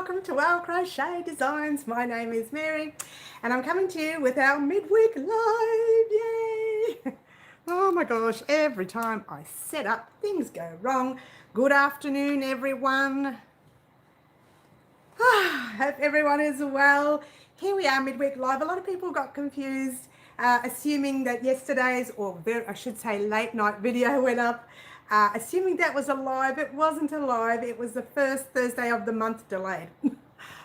welcome to our Crochet Designs. My name is Mary and I'm coming to you with our midweek live. Yay! Oh my gosh, every time I set up things go wrong. Good afternoon everyone. Hope everyone is well. Here we are, midweek live. A lot of people got confused, assuming that yesterday's, or I should say late night video went up, assuming that was a live. It wasn't a live. It was the first Thursday of the month delayed.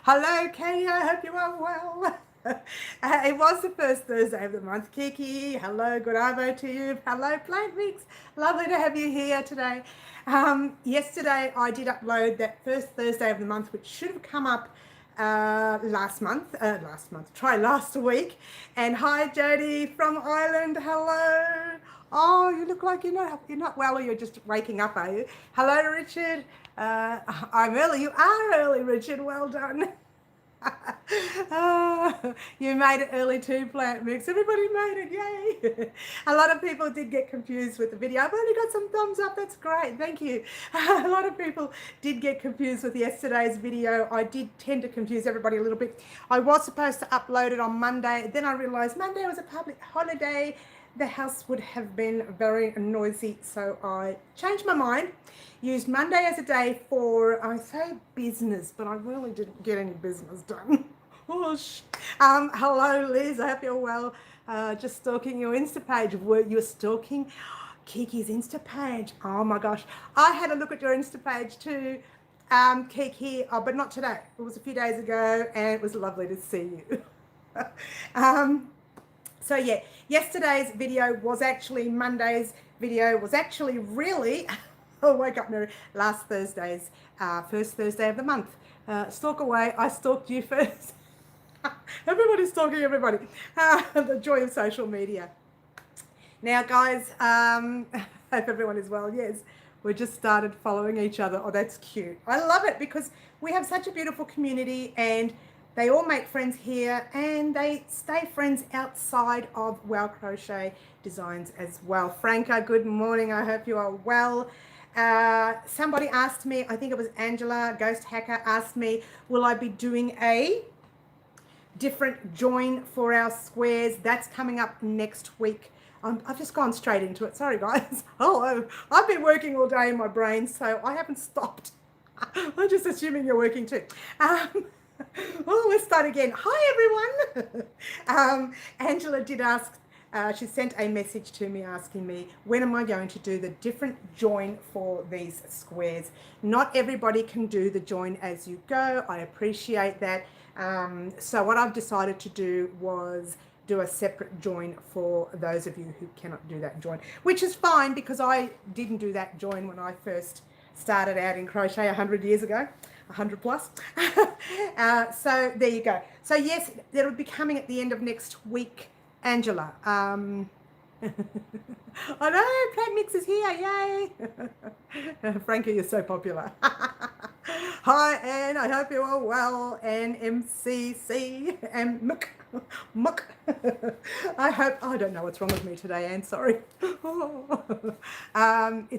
Hello, Katie. I hope you are well. It was the first Thursday of the month. Kiki, hello, good arvo to you. Hello, Plant Mix. Lovely to have you here today. Yesterday I did upload that first Thursday of the month, which should have come up last week. And hi, Jody from Ireland. Hello. Oh, you look like you're not well, or you're just waking up, are you? Hello, Richard. I'm early. You are early, Richard. Well done. You made it early too, Plant Mix. Everybody made it, yay. A lot of people did get confused with the video. I've only got some thumbs up. That's great, thank you. A lot of people did get confused with yesterday's video. I did tend to confuse everybody a little bit. I was supposed to upload it on Monday, then I realized Monday was a public holiday. The house would have been very noisy, so I changed my mind. Used Monday as a day for, I say business, but I really didn't get any business done. Hello, Liz. I hope you're well. Just stalking your Insta page. Were you stalking Kiki's Insta page? Oh my gosh. I had a look at your Insta page too, Kiki, but not today. It was a few days ago, and it was lovely to see you. So yeah, yesterday's video was actually, Monday's video was actually really, oh, wake up, Mary, last Thursday's, first Thursday of the month. Stalk away, I stalked you first. Everybody's stalking everybody. The joy of social media. Now, guys, hope everyone is well. Yes, we just started following each other. Oh, that's cute. I love it because we have such a beautiful community, and they all make friends here, and they stay friends outside of Wow Crochet Designs as well. Franca, good morning. I hope you are well. Somebody asked me, I think it was Angela, Ghost Hacker, asked me, will I be doing a different join for our squares? That's coming up next week. I've just gone straight into it. Sorry, guys. Oh, I've been working all day in my brain, so I haven't stopped. I'm just assuming you're working too. Oh, let's start again. Hi, everyone. Angela did ask, she sent a message to me asking me, when am I going to do the different join for these squares? Not everybody can do the join as you go. I appreciate that. So what I've decided to do was do a separate join for those of you who cannot do that join, which is fine because I didn't do that join when I first started out in crochet 100 years ago. 100 plus. So there you go. So yes, it'll be coming at the end of next week, Angela. I know, Plant Mix is here, yay. Frankie, you're so popular. Hi, Anne, I hope you're all well. Anne, MCC, and Muck. I hope, I don't know what's wrong with me today, Anne, sorry. It's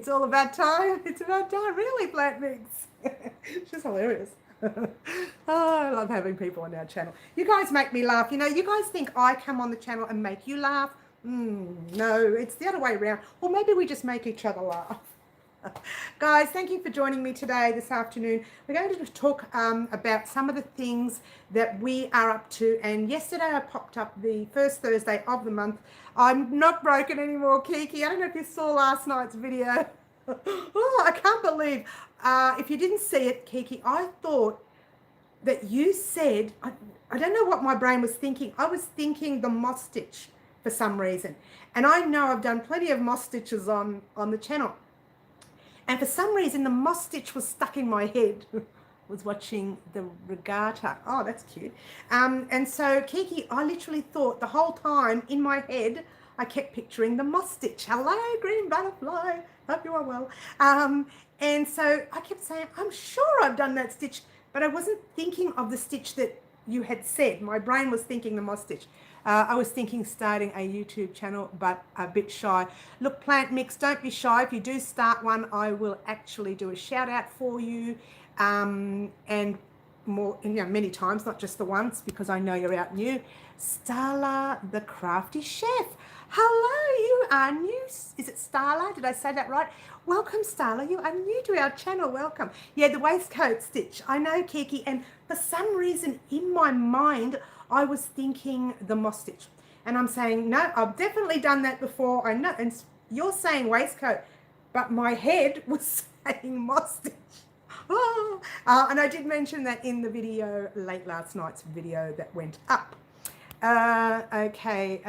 all about time. It's about time, really, Plant Mix. She's hilarious. Oh, I love having people on our channel. You guys make me laugh. You know, you guys think I come on the channel and make you laugh. No, it's the other way around. Or maybe we just make each other laugh. Guys, thank you for joining me today, this afternoon. We're going to talk about some of the things that we are up to. And yesterday I popped up the first Thursday of the month. I'm not broken anymore, Kiki. I don't know if you saw last night's video. Oh, I can't believe. If you didn't see it, Kiki, I thought that you said, I don't know what my brain was thinking. I was thinking the moss stitch for some reason. And I know I've done plenty of moss stitches on the channel. And for some reason, the moss stitch was stuck in my head. Was watching the regatta. Oh, that's cute. And so, Kiki, I literally thought the whole time in my head, I kept picturing the moss stitch. Hello, green butterfly. Hope you are well. And so I kept saying, I'm sure I've done that stitch, but I wasn't thinking of the stitch that you had said. My brain was thinking the moss stitch. I was thinking starting a YouTube channel, but a bit shy. Look, Plant Mix, don't be shy. If you do start one, I will actually do a shout out for you. And more, many times, not just the once, because I know you're out new. Starla, the crafty chef. Hello, you are new. Is it Starla? Did I say that right? Welcome, Starla. You are new to our channel. Welcome. Yeah, the waistcoat stitch. I know, Kiki. And for some reason in my mind, I was thinking the moss stitch. And I'm saying, no, I've definitely done that before. I know. And you're saying waistcoat, but my head was saying moss stitch. And I did mention that in the video, late last night's video that went up. Okay,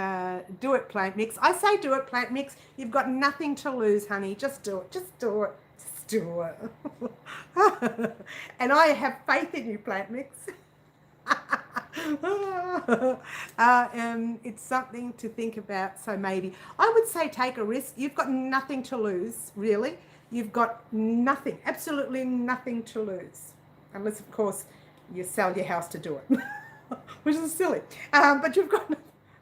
do it, Plant Mix. I say do it, Plant Mix. You've got nothing to lose, honey. Just do it. Just do it. Just do it. And I have faith in you, Plant Mix. It's something to think about. So maybe I would say take a risk. You've got nothing to lose, really. You've got nothing, absolutely nothing to lose, unless of course you sell your house to do it, which is silly. But you've got,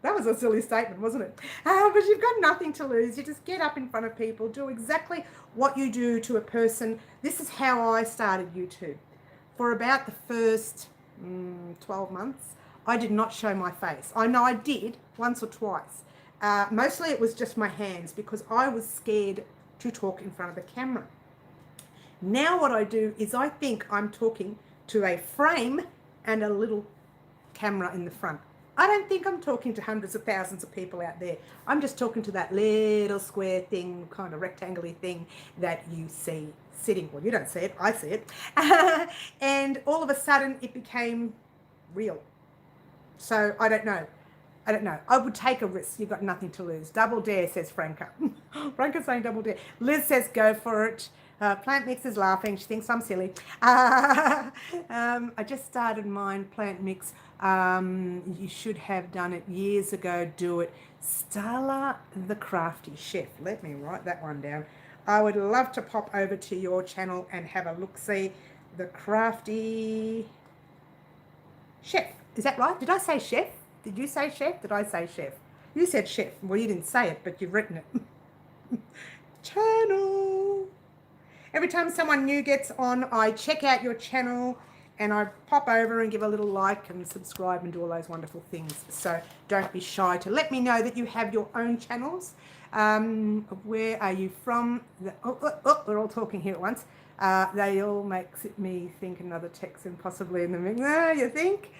that was a silly statement, wasn't it? But you've got nothing to lose. You just get up in front of people, do exactly what you do to a person. This is how I started YouTube. For about the first 12 months, I did not show my face. I know I did once or twice. Mostly it was just my hands, because I was scared to talk in front of the camera. Now what I do is I think I'm talking to a frame and a little camera in the front. I don't think I'm talking to hundreds of thousands of people out there. I'm just talking to that little square thing, kind of rectangular thing that you see sitting. Well, you don't see it, I see it. And all of a sudden it became real. So I don't know. I would take a risk. You've got nothing to lose. Double dare, says Franca. Franca's saying double dare. Liz says go for it. Plant Mix is laughing. She thinks I'm silly. I just started mine, Plant Mix. You should have done it years ago. Do it. Starla, the crafty chef. Let me write that one down. I would love to pop over to your channel and have a look-see. The crafty chef. Is that right? Did I say chef? Did you say chef? Did I say chef? You said chef. Well, you didn't say it, but you've written it. Channel. Every time someone new gets on, I check out your channel and I pop over and give a little like and subscribe and do all those wonderful things. So don't be shy to let me know that you have your own channels. Where are you from? We're all talking here at once. They all makes me think another Texan possibly in the mix. You think?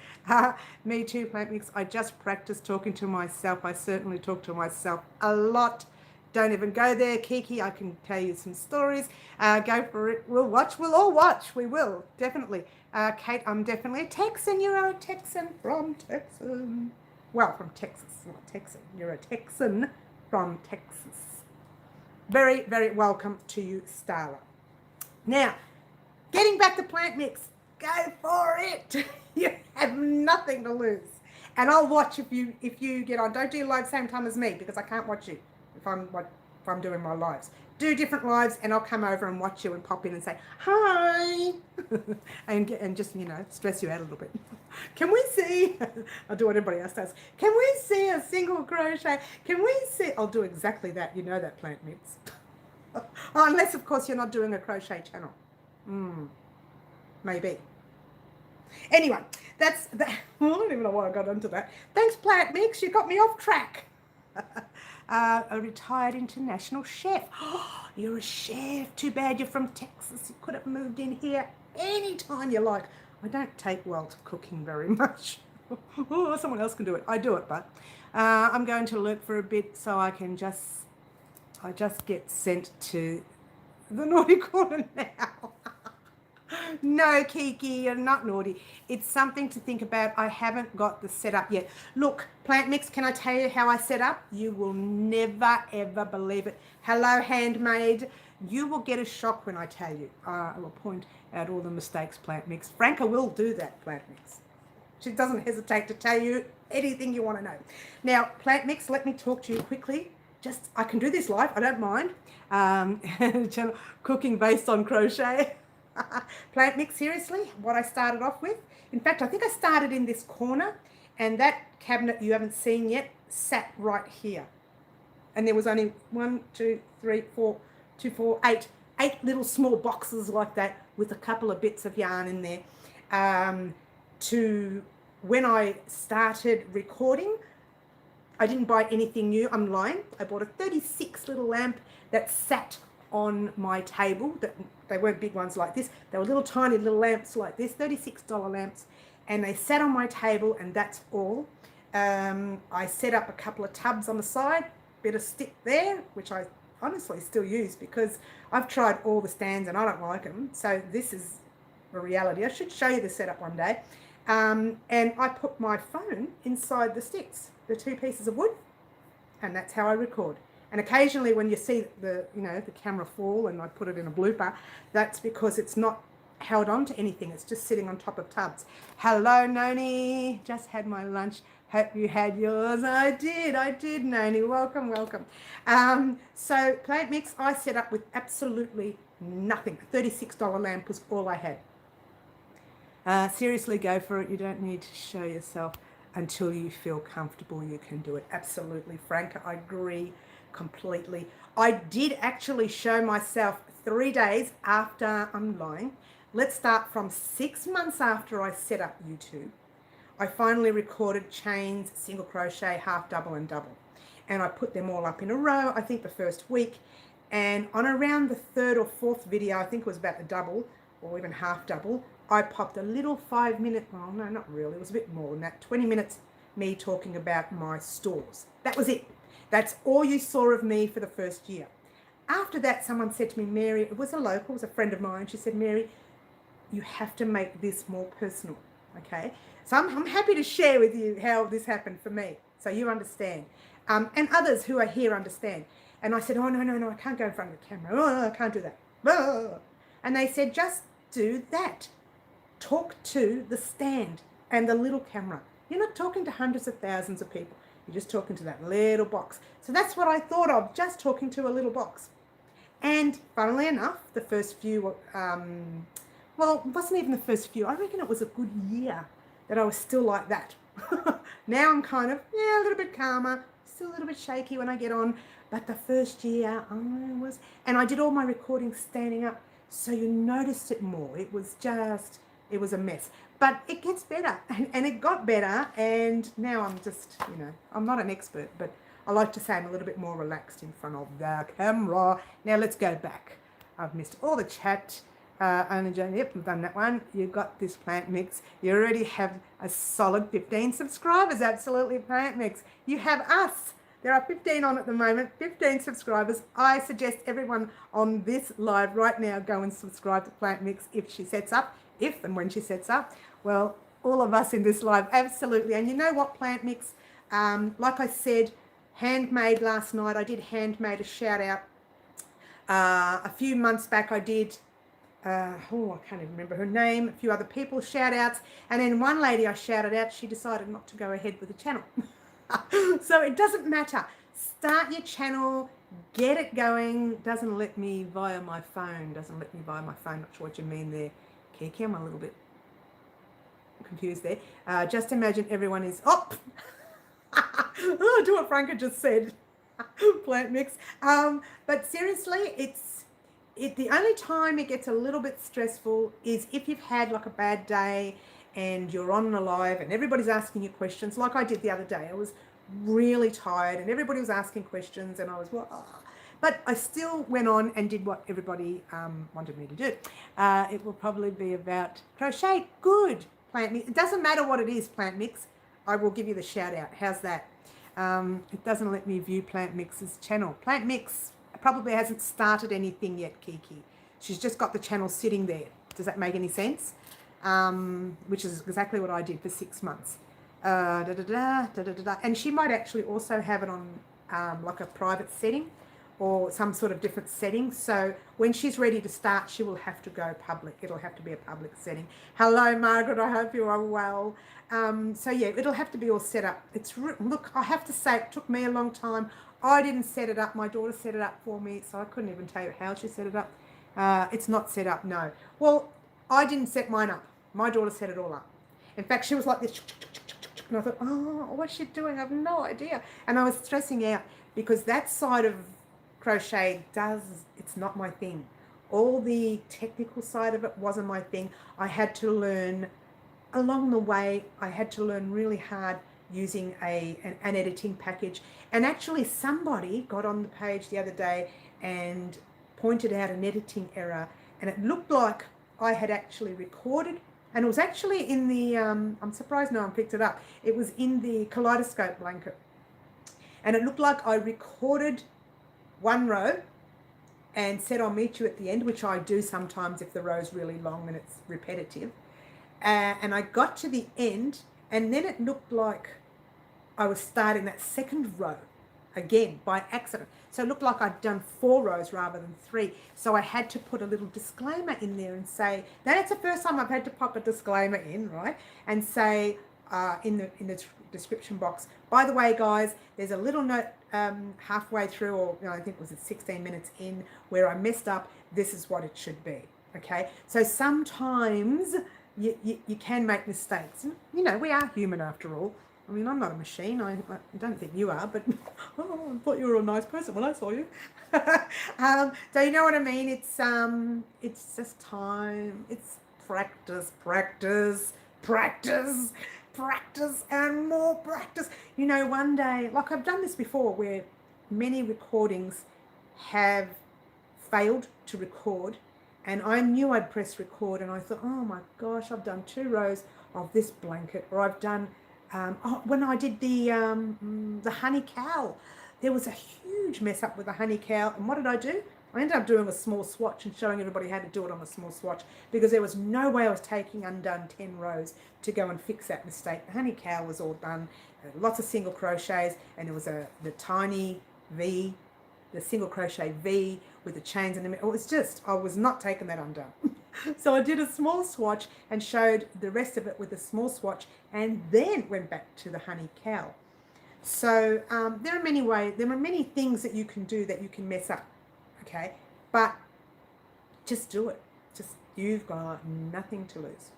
Me too, Plant Mix. I just practice talking to myself. I certainly talk to myself a lot. Don't even go there, Kiki. I can tell you some stories. Go for it. We'll watch. We'll all watch. We will, definitely. Kate, I'm definitely a Texan. You're a Texan from Texas. Well, from Texas, not Texan. You're a Texan from Texas. Very, very welcome to you, Starla. Now, getting back to Plant Mix, go for it. You have nothing to lose. And I'll watch if you get on. Don't do live same time as me, because I can't watch you if I'm doing my lives. Do different lives and I'll come over and watch you and pop in and say, hi. and just, stress you out a little bit. Can we see, I'll do what everybody else does. Can we see a single crochet? Can we see, I'll do exactly that. You know that, Plant Mix. Unless, of course, you're not doing a crochet channel. Maybe. Anyway, that's that. Well, I don't even know why I got into that. Thanks, Plant Mix. You got me off track. A retired international chef. Oh, you're a chef. Too bad you're from Texas. You could have moved in here anytime you like. I don't take well to cooking very much. Oh, someone else can do it. I do it, but I'm going to look for a bit so I can I just get sent to the naughty corner now. No, Kiki, you're not naughty. It's something to think about. I haven't got the setup yet. Look, Plant Mix, can I tell you how I set up? You will never, ever believe it. Hello, handmade. You will get a shock when I tell you. I will point out all the mistakes, Plant Mix. Franca will do that, Plant Mix. She doesn't hesitate to tell you anything you want to know. Now, Plant Mix, let me talk to you quickly. I can do this live, I don't mind. Channel cooking based on crochet. Plant Mix, seriously, what I started off with. In fact, I think I started in this corner, and that cabinet you haven't seen yet sat right here. And there was only 8 little small boxes like that with a couple of bits of yarn in there. to when I started recording. I didn't buy anything new. I'm lying. I bought a 36 little lamp that sat on my table. That they weren't big ones like this. They were little tiny little lamps like this, $36 lamps, and they sat on my table, and that's all. I set up a couple of tubs on the side, bit of stick there, which I honestly still use because I've tried all the stands and I don't like them. So this is a reality. I should show you the setup one day. And I put my phone inside the sticks, the two pieces of wood, and that's how I record. And occasionally when you see the camera fall and I put it in a blooper, that's because it's not held on to anything. It's just sitting on top of tubs. Hello, Noni. Just had my lunch. Hope you had yours. I did, Noni. Welcome. So Plant Mix, I set up with absolutely nothing. A $36 lamp was all I had. Seriously, go for it. You don't need to show yourself until you feel comfortable. You can do it. Absolutely, Franca. I agree completely. I did actually show myself 3 days after I'm lying. Let's start from 6 months after I set up YouTube. I finally recorded chains, single crochet, half double and double. And I put them all up in a row, I think the first week. And on around the third or fourth video, I think it was about the double or even half double, I popped a little 5-minute, well, no, not really, it was a bit more than that, 20 minutes me talking about my stores. That was it. That's all you saw of me for the first year. After that, someone said to me, Mary, it was a local, it was a friend of mine, she said, Mary, you have to make this more personal, okay? So I'm happy to share with you how this happened for me, so you understand. And others who are here understand. And I said, oh, no, I can't go in front of the camera. Oh, I can't do that. Oh. And they said, just do that. Talk to the stand and the little camera. You're not talking to hundreds of thousands of people. You're just talking to that little box. So that's what I thought of, just talking to a little box. And funnily enough, the first few, well, it wasn't even the first few. I reckon it was a good year that I was still like that. Now I'm kind of, a little bit calmer, still a little bit shaky when I get on. But the first year I was, and I did all my recordings standing up, so you noticed it more. It was just, it was a mess. But it gets better, and it got better, and now I'm just, I'm not an expert, but I like to say I'm a little bit more relaxed in front of the camera. Now let's go back. I've missed all the chat. Only Jane, yep, we've done that one. You've got this Plant Mix. You already have a solid 15 subscribers. Absolutely, Plant Mix. You have us. There are 15 on at the moment, 15 subscribers. I suggest everyone on this live right now go and subscribe to Plant Mix if she sets up, if and when she sets up. Well, all of us in this live, absolutely. And you know what, Plant Mix? Like I said, handmade last night. I did handmade a shout out. A few months back I did, I can't even remember her name, a few other people, shout outs. And then one lady I shouted out, she decided not to go ahead with the channel. So it doesn't matter. Start your channel, get it going. Doesn't let me via my phone. Not sure what you mean there, Kiki. I'm a little bit confused there. Just imagine everyone is, do what Franca just said. Plant Mix. But seriously, the only time it gets a little bit stressful is if you've had like a bad day and you're on a live and everybody's asking you questions, like I did the other day. I was really tired and everybody was asking questions and I was, but I still went on and did what everybody wanted me to do. It will probably be about crochet. Good, Plant Mix. It doesn't matter what it is, Plant Mix. I will give you the shout out. How's that? It doesn't let me view Plant Mix's channel. Plant Mix probably hasn't started anything yet, Kiki. She's just got the channel sitting there. Does that make any sense? Which is exactly what I did for 6 months. And she might actually also have it on like a private setting or some sort of different setting. So when she's ready to start, she will have to go public. It'll have to be a public setting. Hello, Margaret. I hope you are well. So yeah, it'll have to be all set up. Look, I have to say, it took me a long time. I didn't set it up. My daughter set it up for me, so I couldn't even tell you how she set it up. It's not set up, no. Well, I didn't set mine up. My daughter set it all up. In fact, she was like this, and I thought, what's she doing? I have no idea. And I was stressing out because that side of crochet it's not my thing. All the technical side of it wasn't my thing. I had to learn along the way, I had to learn really hard using an editing package. And actually somebody got on the page the other day and pointed out an editing error, and it looked like I had actually recorded, and it was actually in the, I'm surprised no one picked it up, it was in the kaleidoscope blanket. And it looked like I recorded one row and said I'll meet you at the end, which I do sometimes if the row's really long and it's repetitive. And I got to the end, and then it looked like I was starting that second row again by accident. So it looked like I'd done 4 rows rather than 3. So I had to put a little disclaimer in there and say, that's the first time I've had to pop a disclaimer in, right? And say in the description box, by the way, guys, there's a little note halfway through, or I think it was 16 minutes in, where I messed up. This is what it should be, okay? So sometimes you can make mistakes. And, we are human after all. I mean, I'm not a machine. I don't think you are, but I thought you were a nice person when I saw you. So you know what I mean? It's just time. It's practice, and more practice. One day, like I've done this before, where many recordings have failed to record, and I knew I'd press record, and I thought, oh my gosh, I've done 2 rows of this blanket, or I've done when I did the honey cowl, there was a huge mess up with the honey cowl. And what did I do? I ended up doing a small swatch and showing everybody how to do it on a small swatch, because there was no way I was taking undone 10 rows to go and fix that mistake. The honey cowl was all done, lots of single crochets, and there was the tiny V, the single crochet V with the chains in the middle. It was just, I was not taking that undone. So I did a small swatch and showed the rest of it with a small swatch, and then went back to the honey cowl. So there are many things that you can do that you can mess up, okay? But just do it. You've got nothing to lose.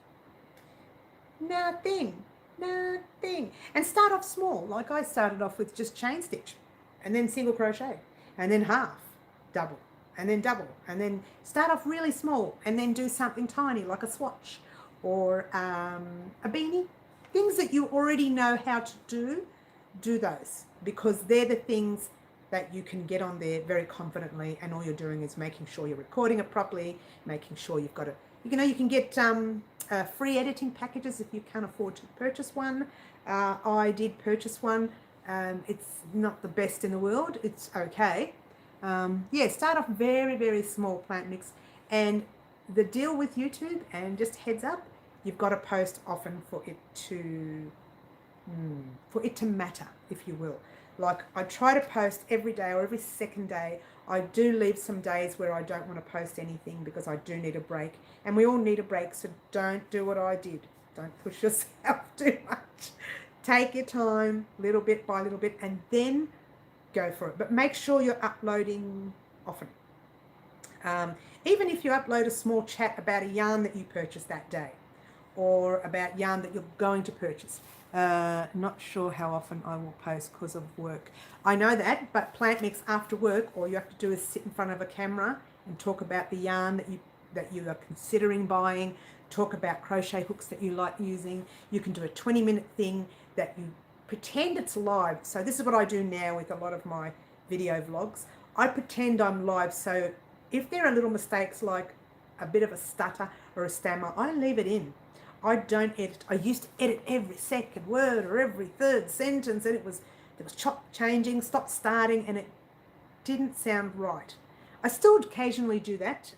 Nothing. And start off small. Like I started off with just chain stitch, and then single crochet, and then half, double, and then double, and then start off really small, and then do something tiny like a swatch or a beanie. Things that you already know how to do those, because they're the things that you can get on there very confidently, and all you're doing is making sure you're recording it properly, making sure you've got you can get free editing packages if you can't afford to purchase one. I did purchase one. It's not the best in the world. It's okay. Start off very, very small, plant mix. And the deal with YouTube, and just heads up, you've got to post often for it to matter, if you will. Like, I try to post every day or every second day. I do leave some days where I don't want to post anything because I do need a break. And we all need a break, so don't do what I did. Don't push yourself too much. Take your time, little bit by little bit, and then go for it. But make sure you're uploading often. Even if you upload a small chat about a yarn that you purchased that day, or about yarn that you're going to purchase. Not sure how often I will post because of work. I know that, but plant mix after work, all you have to do is sit in front of a camera and talk about the yarn that you are considering buying, talk about crochet hooks that you like using. You can do a 20-minute thing that you pretend it's live. So this is what I do now with a lot of my video vlogs. I pretend I'm live, so if there are little mistakes like a bit of a stutter or a stammer, I leave it in. I don't edit. I used to edit every second word or every third sentence, and there was chop changing, stop starting, and it didn't sound right. I still occasionally do that,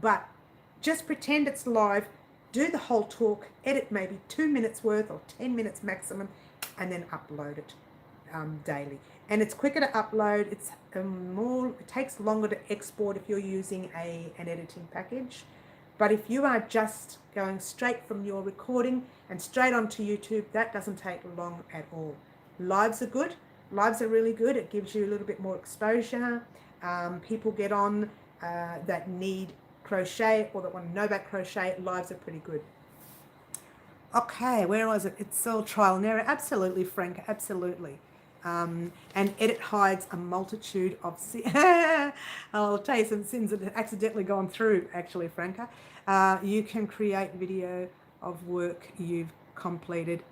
but just pretend it's live, do the whole talk, edit maybe 2 minutes worth or 10 minutes maximum, and then upload it daily. And it's quicker to upload. It's it takes longer to export if you're using an editing package. But if you are just going straight from your recording and straight onto YouTube, that doesn't take long at all. Lives are good. Lives are really good. It gives you a little bit more exposure. People get on that need crochet or that want to know about crochet. Lives are pretty good. Okay, where was it? It's all trial and error. Absolutely, Frank. Absolutely. And edit hides a multitude of I'll tell you some sins that have accidentally gone through, actually, Franca. You can create video of work you've completed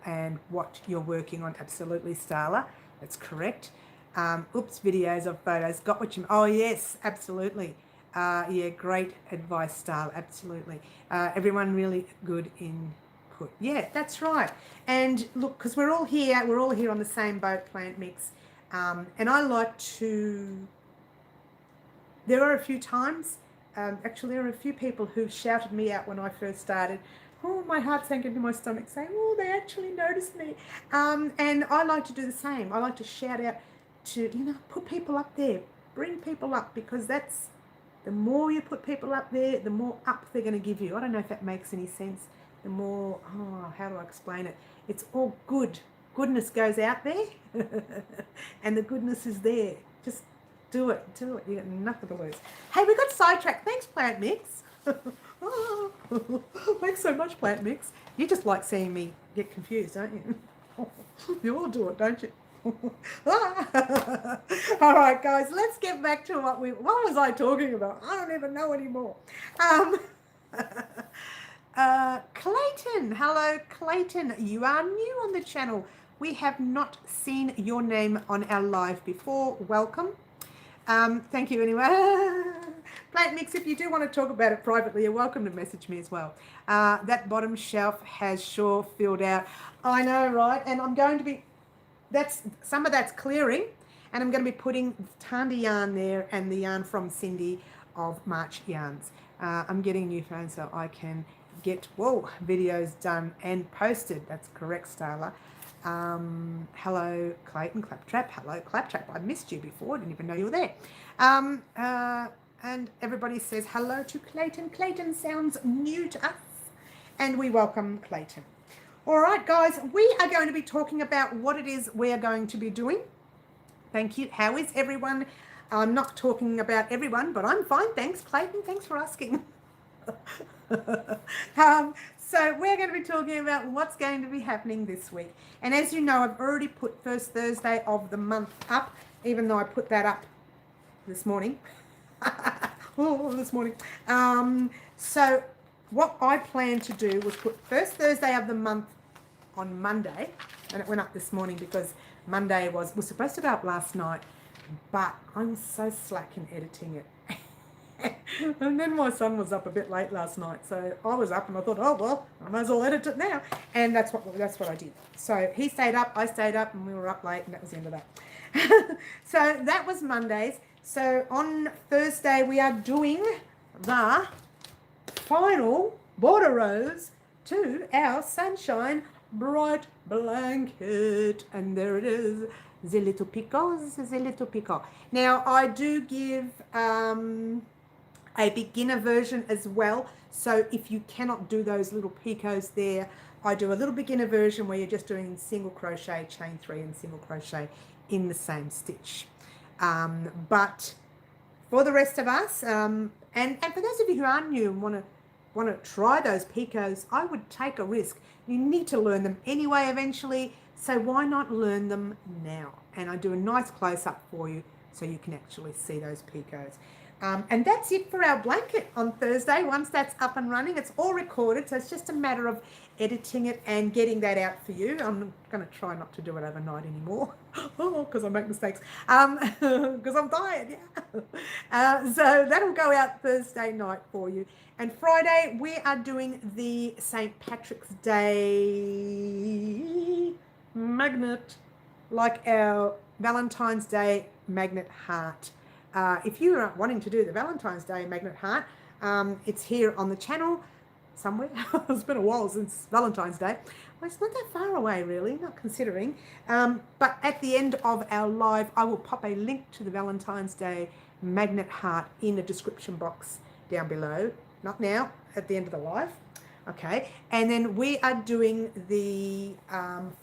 and what you're working on. Absolutely, Starla. That's correct. Videos of photos. Got what you... Oh, yes, absolutely. Yeah, great advice, Starla. Absolutely. Everyone really good input. Yeah, that's right. And look, because we're all here on the same boat, Plant Mix. And I like to... There are a few times, actually there are a few people who shouted me out when I first started. Oh, my heart sank into my stomach saying, oh, they actually noticed me. And I like to do the same. I like to shout out to, put people up there, bring people up, because that's, the more you put people up there, the more up they're going to give you. I don't know if that makes any sense. The more, how do I explain it? It's all good. Goodness goes out there and the goodness is there. Just do it. You got nothing to lose. Hey, we got sidetracked. Thanks, Plant Mix. Thanks so much, Plant Mix. You just like seeing me get confused, don't you? You all do it, don't you? All right, guys, let's get back to what was I talking about? I don't even know anymore. Clayton, hello, Clayton. You are new on the channel. We have not seen your name on our live before. Welcome. Thank you anyway. Plant Mix, if you do want to talk about it privately, you're welcome to message me as well. That bottom shelf has sure filled out. I know, right? And I'm going to be, some of that's clearing, and I'm going to be putting TARNDIE yarn there and the yarn from Cindy of March Yarns. I'm getting a new phone so I can get, videos done and posted. That's correct, Starla. Hello, Clayton Claptrap. Hello, Claptrap. I missed you before. I didn't even know you were there. And everybody says hello to Clayton. Clayton sounds new to us, and we welcome Clayton. All right, guys, we are going to be talking about what it is we are going to be doing. Thank you. How is everyone? I'm not talking about everyone, but I'm fine. Thanks, Clayton. Thanks for asking. So we're going to be talking about what's going to be happening this week. And as you know, I've already put first Thursday of the month up, even though I put that up this morning. This morning. So what I planned to do was put first Thursday of the month on Monday, and it went up this morning because Monday was supposed to go up last night, but I'm so slack in editing it. And then my son was up a bit late last night, so I was up and I thought, oh well, I might as well edit it now, and that's what I did. So he stayed up, I stayed up, and we were up late, and that was the end of that. So that was Mondays. So on Thursday we are doing the final border rows to our Sunshine Bright Blanket, and there it is, the little picot. Now I do give a beginner version as well, so if you cannot do those little picots there, I do a little beginner version where you're just doing single crochet, chain 3 and single crochet in the same stitch. But for the rest of us, and for those of you who are new and want to try those picots, I would take a risk. You need to learn them anyway eventually, so why not learn them now? And I do a nice close-up for you so you can actually see those picots. And that's it for our blanket on Thursday. Once that's up and running, it's all recorded, so it's just a matter of editing it and getting that out for you. I'm going to try not to do it overnight anymore, because I make mistakes, because I'm tired, yeah. So that'll go out Thursday night for you. And Friday, we are doing the St. Patrick's Day magnet, like our Valentine's Day magnet heart. If you are wanting to do the Valentine's Day magnet heart, it's here on the channel somewhere. It's been a while since Valentine's Day. Well, it's not that far away, really, not considering. But at the end of our live, I will pop a link to the Valentine's Day magnet heart in the description box down below. Not now, at the end of the live. Okay, and then we are doing the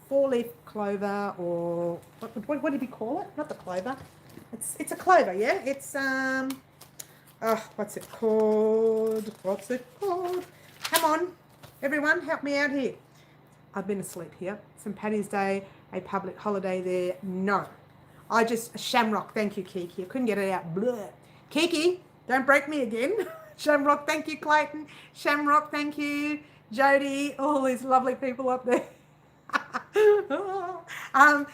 4-leaf clover, or what did we call it? Not the clover. It's a clover, yeah? It's, what's it called? Come on, everyone, help me out here. I've been asleep here. St. Paddy's Day, a public holiday there. No. Shamrock, thank you, Kiki. I couldn't get it out. Blah. Kiki, don't break me again. Shamrock, thank you, Clayton. Shamrock, thank you. Jody, all these lovely people up there.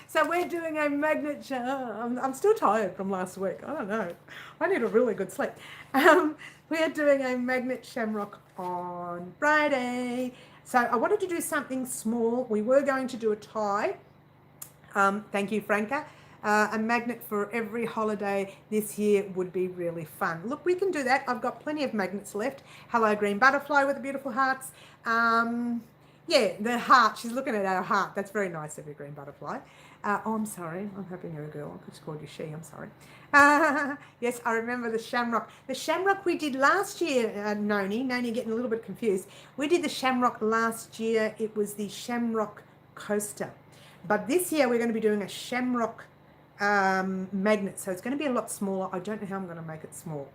So we're doing a magnet. I'm still tired from last week. I don't know. I need a really good sleep. We're doing a magnet shamrock on Friday. So I wanted to do something small. We were going to do a tie. Thank you, Franca. A magnet for every holiday this year would be really fun. Look, we can do that. I've got plenty of magnets left. Hello, green butterfly with the beautiful hearts. Yeah, the heart. She's looking at our heart. That's very nice of you, green butterfly. Oh, I'm sorry. I'm hoping you're a girl. I just called you she. I'm sorry. Yes, I remember the shamrock. The shamrock we did last year, Noni getting a little bit confused. We did the shamrock last year. It was the shamrock coaster. But this year we're going to be doing a shamrock magnet, so it's going to be a lot smaller. I don't know how I'm going to make it small.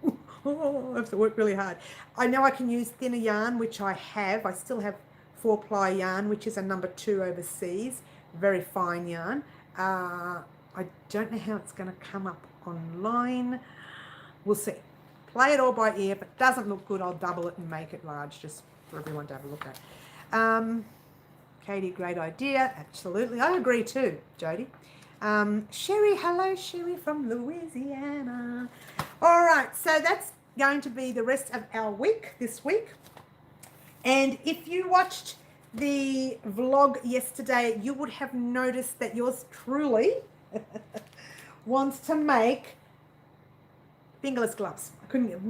I have to work really hard. I know I can use thinner yarn, which I have. I still have 4-ply yarn, which is a number 2 overseas, very fine yarn. I don't know how it's going to come up online. We'll see. Play it all by ear. If it doesn't look good, I'll double it and make it large just for everyone to have a look at. Katie, great idea. Absolutely. I agree too, Jody. Sherry, hello, Sherry from Louisiana. All right, so that's going to be the rest of our week this week. And if you watched the vlog yesterday, you would have noticed that yours truly wants to make fingerless gloves. I couldn't get,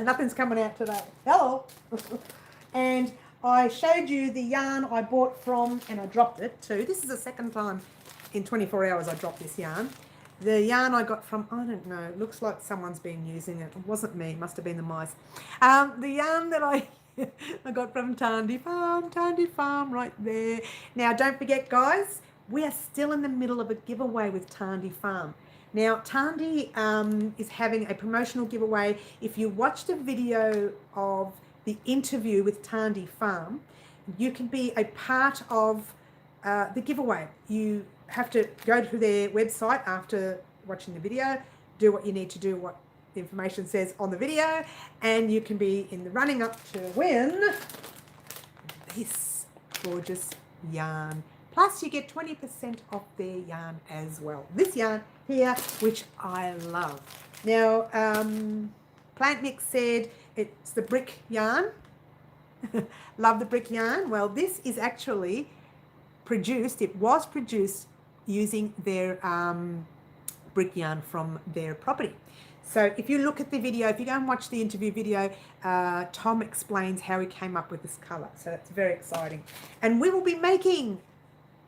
nothing's coming out today. Hello. And I showed you the yarn I bought from, and I dropped it too. This is the second time in 24 hours I dropped this yarn. The yarn I got from, I don't know, it looks like someone's been using it. It wasn't me, it must have been the mice. The yarn that I got from TARNDIE Farm right there. Now, don't forget, guys, we are still in the middle of a giveaway with TARNDIE Farm. Now, TARNDIE is having a promotional giveaway. If you watched a video of the interview with TARNDIE Farm, you can be a part of the giveaway. You have to go to their website after watching the video, do what you need to do, what the information says on the video, and you can be in the running up to win this gorgeous yarn. Plus you get 20% off their yarn as well. This yarn here, which I love. Now, Plant Mix said it's the brick yarn. Love the brick yarn. Well, this is actually produced, it was produced using their brick yarn from their property. So if you look at the video, if you go and watch the interview video, Tom explains how he came up with this colour. So that's very exciting. And we will be making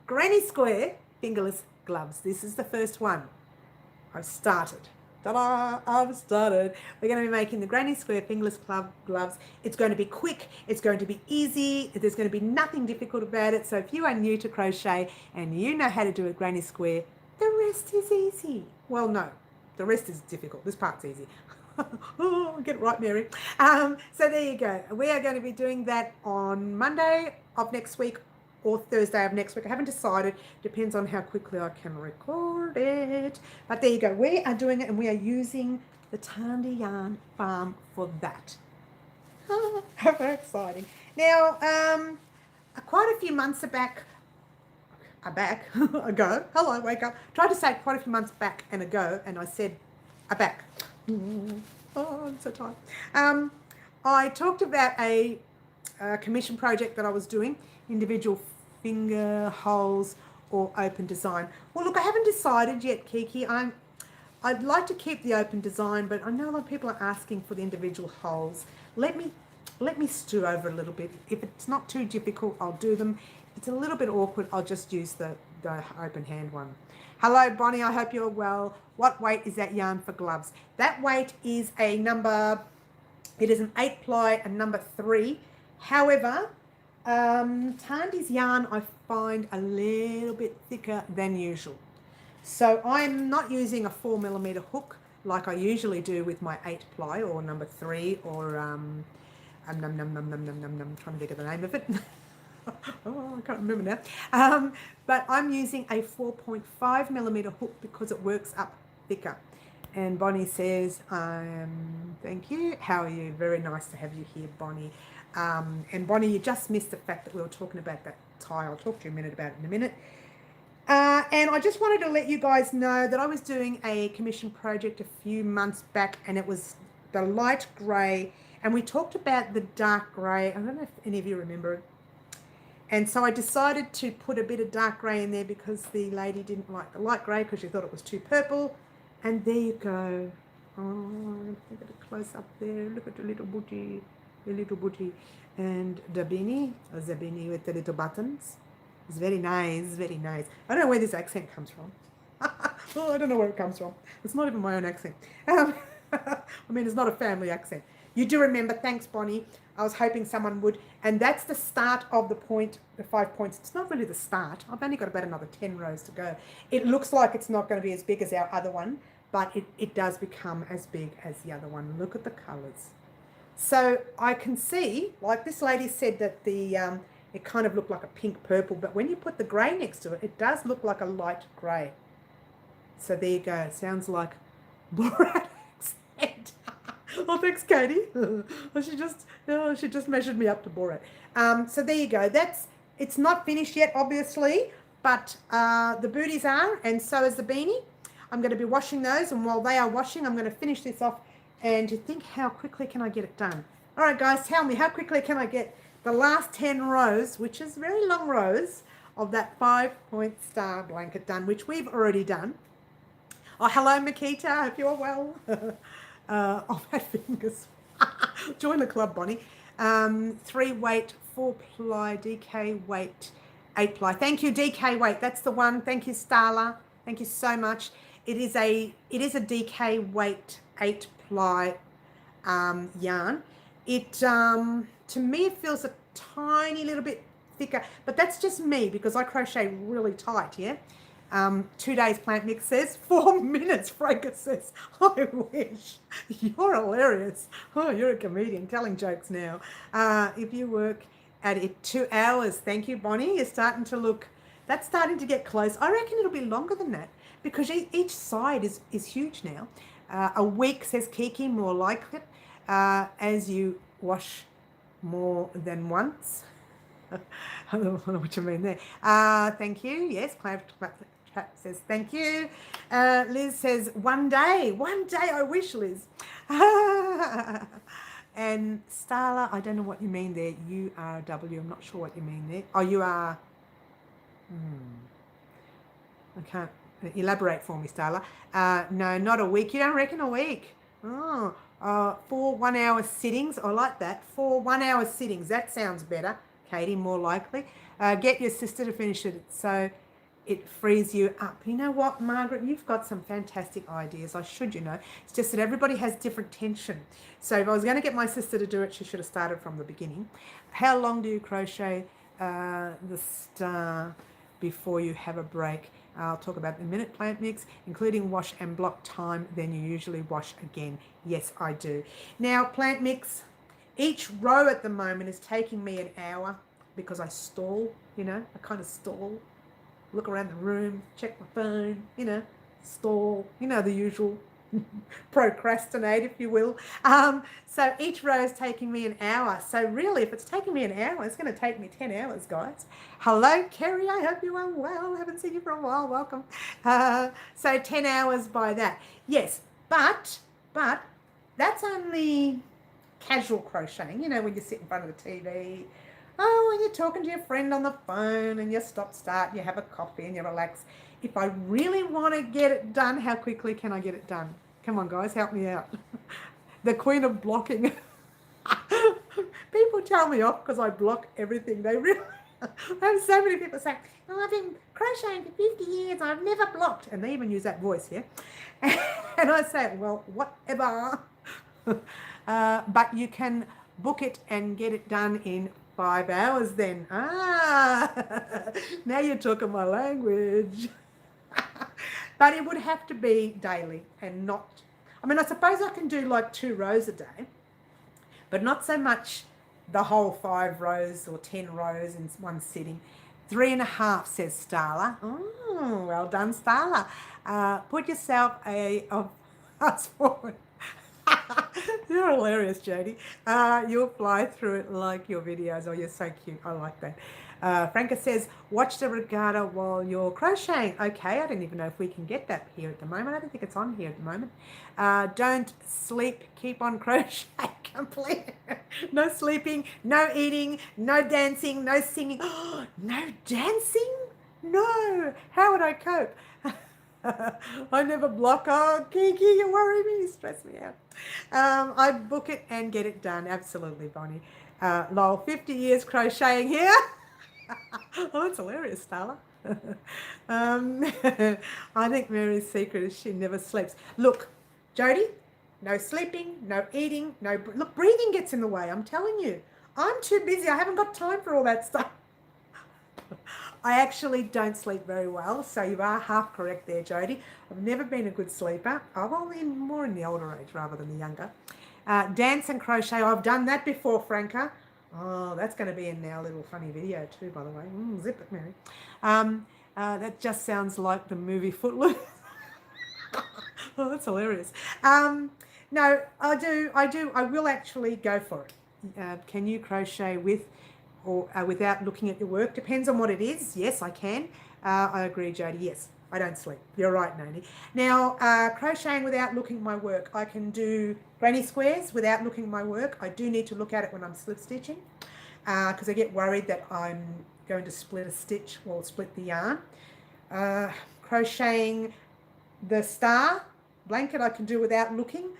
granny square fingerless gloves. This is the first one. I've started. Ta-da! I've started. We're going to be making the granny square fingerless gloves. It's going to be quick. It's going to be easy. There's going to be nothing difficult about it. So if you are new to crochet and you know how to do a granny square, the rest is easy. Well, no, the rest is difficult. This part's easy. Oh, get it right, Mary. So there you go. We are going to be doing that on Monday of next week or Thursday of next week. I haven't decided. Depends on how quickly I can record it. But there you go. We are doing it, and we are using the TARNDIE Yarn Farm for that. How very exciting. Now, quite a few months ago, hello, wake up. Tried to say it quite a few months back and ago, and I said, back. Oh, I'm so tired. I talked about a commission project that I was doing, individual finger holes or open design. Well, look, I haven't decided yet, Kiki. I'd like to keep the open design, but I know a lot of people are asking for the individual holes. Let me stew over a little bit. If it's not too difficult, I'll do them. If it's a little bit awkward, I'll just use the open hand one. Hello, Bonnie. I hope you're well. What weight is that yarn for gloves? That weight is a number, it is an 8-ply, a number 3. However, TARNDIE's yarn I find a little bit thicker than usual. So I'm not using a 4mm hook like I usually do with my 8-ply or number 3 or trying to think of the name of it. Oh, I can't remember now. But I'm using a 4.5mm hook because it works up thicker. And Bonnie says, thank you. How are you? Very nice to have you here, Bonnie. And Bonnie, you just missed the fact that we were talking about that tie. I'll talk to you a minute about it in a minute. And I just wanted to let you guys know that I was doing a commission project a few months back, and it was the light grey, and we talked about the dark grey. I don't know if any of you remember it. And so I decided to put a bit of dark grey in there because the lady didn't like the light grey because she thought it was too purple. And there you go. Oh, look at a close up there. Look at the little booty, and the beanie with the little buttons. It's very nice, very nice. I don't know where this accent comes from. Oh, I don't know where it comes from. It's not even my own accent. I mean, it's not a family accent. You do remember, thanks Bonnie. I was hoping someone would. And that's the start of the 5 points. It's not really the start. I've only got about another 10 rows to go. It looks like it's not going to be as big as our other one, but it does become as big as the other one. Look at the colours. So I can see, like this lady said, that it kind of looked like a pink purple, but when you put the grey next to it, it does look like a light grey. So there you go. It sounds like Borat accent. Oh, thanks, Katie. She just measured me up to Borat. So there you go. It's not finished yet, obviously, but the booties are, and so is the beanie. I'm going to be washing those, and while they are washing, I'm going to finish this off. And you think, how quickly can I get it done? All right, guys, tell me, how quickly can I get the last 10 rows, which is very long rows, of that 5-point star blanket done, which we've already done. Oh, hello, Makita. Hope you're well. I've had fingers. Join the club, Bonnie. 3 weight, 4 ply, DK weight, 8 ply. Thank you, DK weight. That's the one. Thank you, Starla. Thank you so much. It is a DK weight 8 ply yarn. It to me it feels a tiny little bit thicker, but that's just me because I crochet really tight. Yeah. 2 days plant mix says 4 minutes. Franca says, I wish. You're hilarious. Oh, you're a comedian telling jokes now. If you work at it 2 hours, thank you, Bonnie. You're starting to look, that's starting to get close. I reckon it'll be longer than that because each side is huge now. A week, says Kiki, more like it, as you wash more than once. I don't know what you mean there. Thank you. Yes, Chat says thank you. Liz says one day I wish, Liz. And Starla, I don't know what you mean there. URW, I'm not sure what you mean there. Oh, you are. I can't elaborate for me, Starla. No, not a week. You don't reckon a week? Oh, 4 1-hour sittings. I like that. 4 1-hour sittings. That sounds better. Katie, more likely. Get your sister to finish it so it frees you up. You know what, Margaret? You've got some fantastic ideas. I should, you know. It's just that everybody has different tension. So if I was going to get my sister to do it, she should have started from the beginning. How long do you crochet the star before you have a break? I'll talk about the minute plant mix, including wash and block time. Then you usually wash again. Yes, I do. Now, plant mix, each row at the moment is taking me an hour because I stall, you know, I kind of stall. Look around the room, check my phone, you know, stall, you know, the usual. Procrastinate, if you will. So each row is taking me an hour. So really, if it's taking me an hour, it's going to take me 10 hours, guys. Hello, Kerry. I hope you are well. I haven't seen you for a while. Welcome. So 10 hours by that. Yes, but that's only casual crocheting, you know, when you sit in front of the TV. Oh, and you're talking to your friend on the phone and you start, you have a coffee and you relax. If I really want to get it done, how quickly can I get it done? Come on, guys, help me out. The queen of blocking. People tell me off because I block everything. They really... I have so many people saying, oh, I've been crocheting for 50 years. I've never blocked. And they even use that voice, yeah? And I say, well, whatever. But you can book it and get it done in 5 hours then. Now you're talking my language. But it would have to be daily and not, I mean, I suppose I can do like 2 rows a day, but not so much the whole 5 rows or 10 rows in one sitting. 3.5, says Starla. Oh, well done, Starla. Put yourself a fast forward. You're hilarious, Jodie. You'll fly through it like your videos. Oh, you're so cute. I like that. Franca says, watch the regatta while you're crocheting. Okay, I don't even know if we can get that here at the moment. I don't think it's on here at the moment. Don't sleep. Keep on crocheting. Complete. No sleeping, no eating, no dancing, no singing. No dancing? No. How would I cope? I never block. Oh, Kiki, you worry me, you stress me out. I book it and get it done. Absolutely, Bonnie. Lol, 50 years crocheting here. Oh, that's hilarious, Starla. I think Mary's secret is she never sleeps. Look, Jodie, no sleeping, no eating, no... Look, breathing gets in the way, I'm telling you. I'm too busy. I haven't got time for all that stuff. I actually don't sleep very well, so you are half correct there, Jodie. I've never been a good sleeper. I've only more in the older age rather than the younger. Dance and crochet, I've done that before, Franca. Oh, that's going to be in our little funny video too, by the way. Zip it, Mary. That just sounds like the movie Footloose. Oh, that's hilarious. No, I will actually go for it. Can you crochet with or without looking at your work? Depends on what it is. Yes, I can. I agree, Jodie. Yes, I don't sleep. You're right, Noni. Now, crocheting without looking at my work. I can do granny squares without looking at my work. I do need to look at it when I'm slip stitching because I get worried that I'm going to split a stitch or split the yarn. Crocheting the star blanket I can do without looking,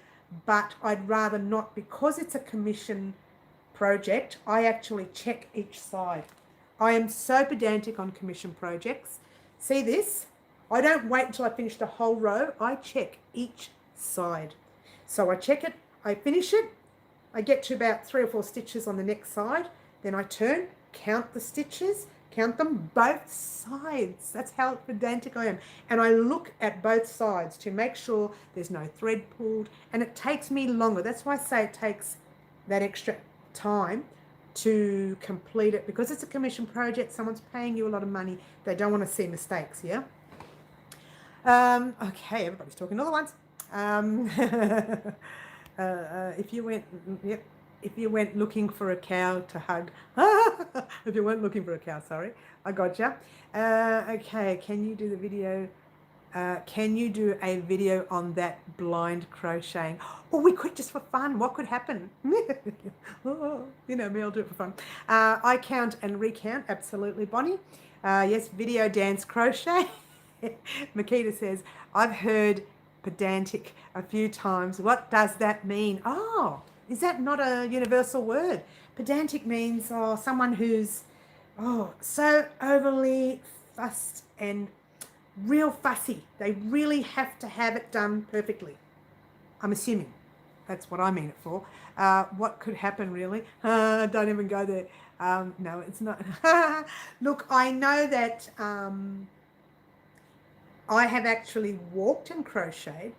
but I'd rather not because it's a commission project. I actually check each side. I am so pedantic on commission projects. See this? I don't wait until I finish the whole row. I check each side. So I check it, I finish it, I get to about 3 or 4 stitches on the next side, then I turn, count the stitches, count them both sides. That's how pedantic I am. And I look at both sides to make sure there's no thread pulled, and it takes me longer. That's why I say it takes that extra time to complete it because it's a commission project. Someone's paying you a lot of money. They don't want to see mistakes, yeah? Okay, everybody's talking all at once. If you went looking for a cow to hug. If you weren't looking for a cow, sorry. I gotcha. Okay, can you do the video? Can you do a video on that blind crocheting? Oh, we could just for fun. What could happen? Oh, you know me, I'll do it for fun. I count and recount. Absolutely, Bonnie. Yes, video dance crochet. Makita says, I've heard pedantic a few times. What does that mean? Oh, is that not a universal word? Pedantic means someone who's so overly fussed and real fussy. They really have to have it done perfectly. I'm assuming that's what I mean it for. What could happen really? Don't even go there. No, it's not. Look, I know that I have actually walked and crocheted.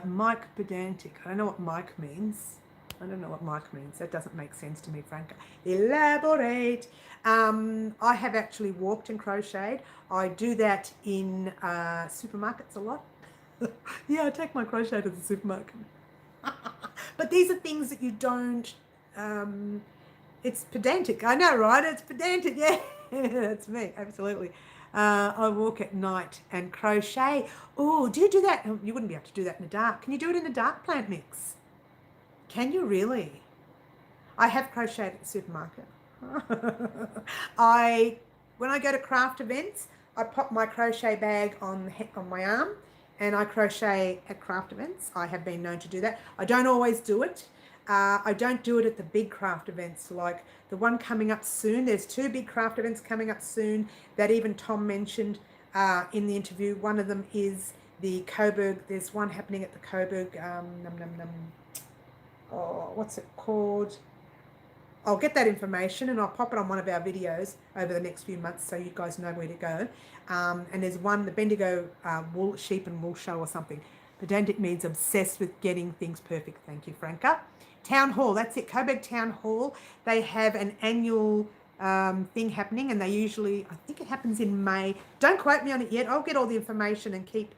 Mike pedantic. I don't know what Mike means. I don't know what Mike means. That doesn't make sense to me, Franca. Elaborate. I have actually walked and crocheted. I do that in supermarkets a lot. Yeah, I take my crochet to the supermarket. But these are things that you don't... it's pedantic. I know, right? It's pedantic. Yeah, that's me. Absolutely. I walk at night and crochet. Oh, do you do that? You wouldn't be able to do that in the dark. Can you do it in the dark plant mix? Can you really? I have crocheted at the supermarket. When I go to craft events, I pop my crochet bag on my arm and I crochet at craft events. I have been known to do that. I don't always do it. I don't do it at the big craft events like the one coming up soon. There's 2 big craft events coming up soon that even Tom mentioned in the interview. One of them is the Coburg. There's one happening at the Coburg. What's it called? I'll get that information and I'll pop it on one of our videos over the next few months so you guys know where to go. And there's one, the Bendigo Sheep and Wool Show or something. Pedantic means obsessed with getting things perfect. Thank you, Franca. Town Hall, that's it, Coburg Town Hall. They have an annual thing happening and they usually, I think it happens in May. Don't quote me on it yet. I'll get all the information and keep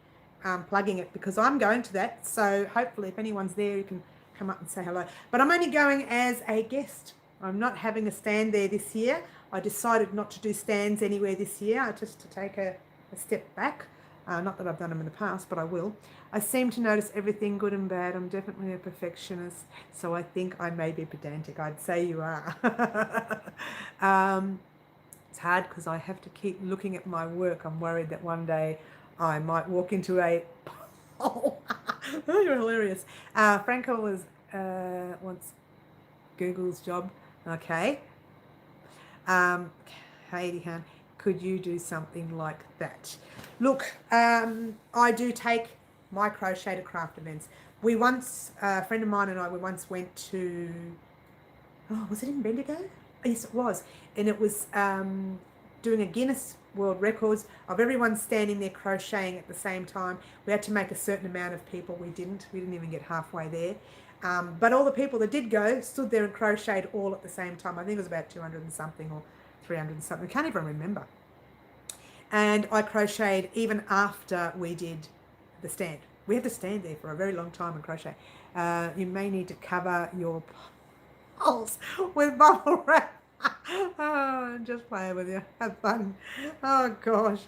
plugging it because I'm going to that. So hopefully if anyone's there, you can come up and say hello. But I'm only going as a guest. I'm not having a stand there this year. I decided not to do stands anywhere this year, just to take a step back. Not that I've done them in the past, but I will. I seem to notice everything good and bad. I'm definitely a perfectionist, so I think I may be pedantic. I'd say you are. It's hard because I have to keep looking at my work. I'm worried that one day I might walk into a... Oh, you're hilarious. Franco was once Google's job. Okay. Katie Han, could you do something like that? Look, I do take my crochet to craft events. We once, a friend of mine and I, we once went to, oh, was it in Bendigo? Yes, it was. And it was doing a Guinness World Records of everyone standing there crocheting at the same time. We had to make a certain amount of people. We didn't even get halfway there. But all the people that did go stood there and crocheted all at the same time. I think it was about 200 and something or 300 and something. I can't even remember. And I crocheted even after we did the stand. We had to stand there for a very long time and crochet. You may need to cover your poles with bubble wrap. Oh, I'm just playing with you. Have fun. Oh gosh.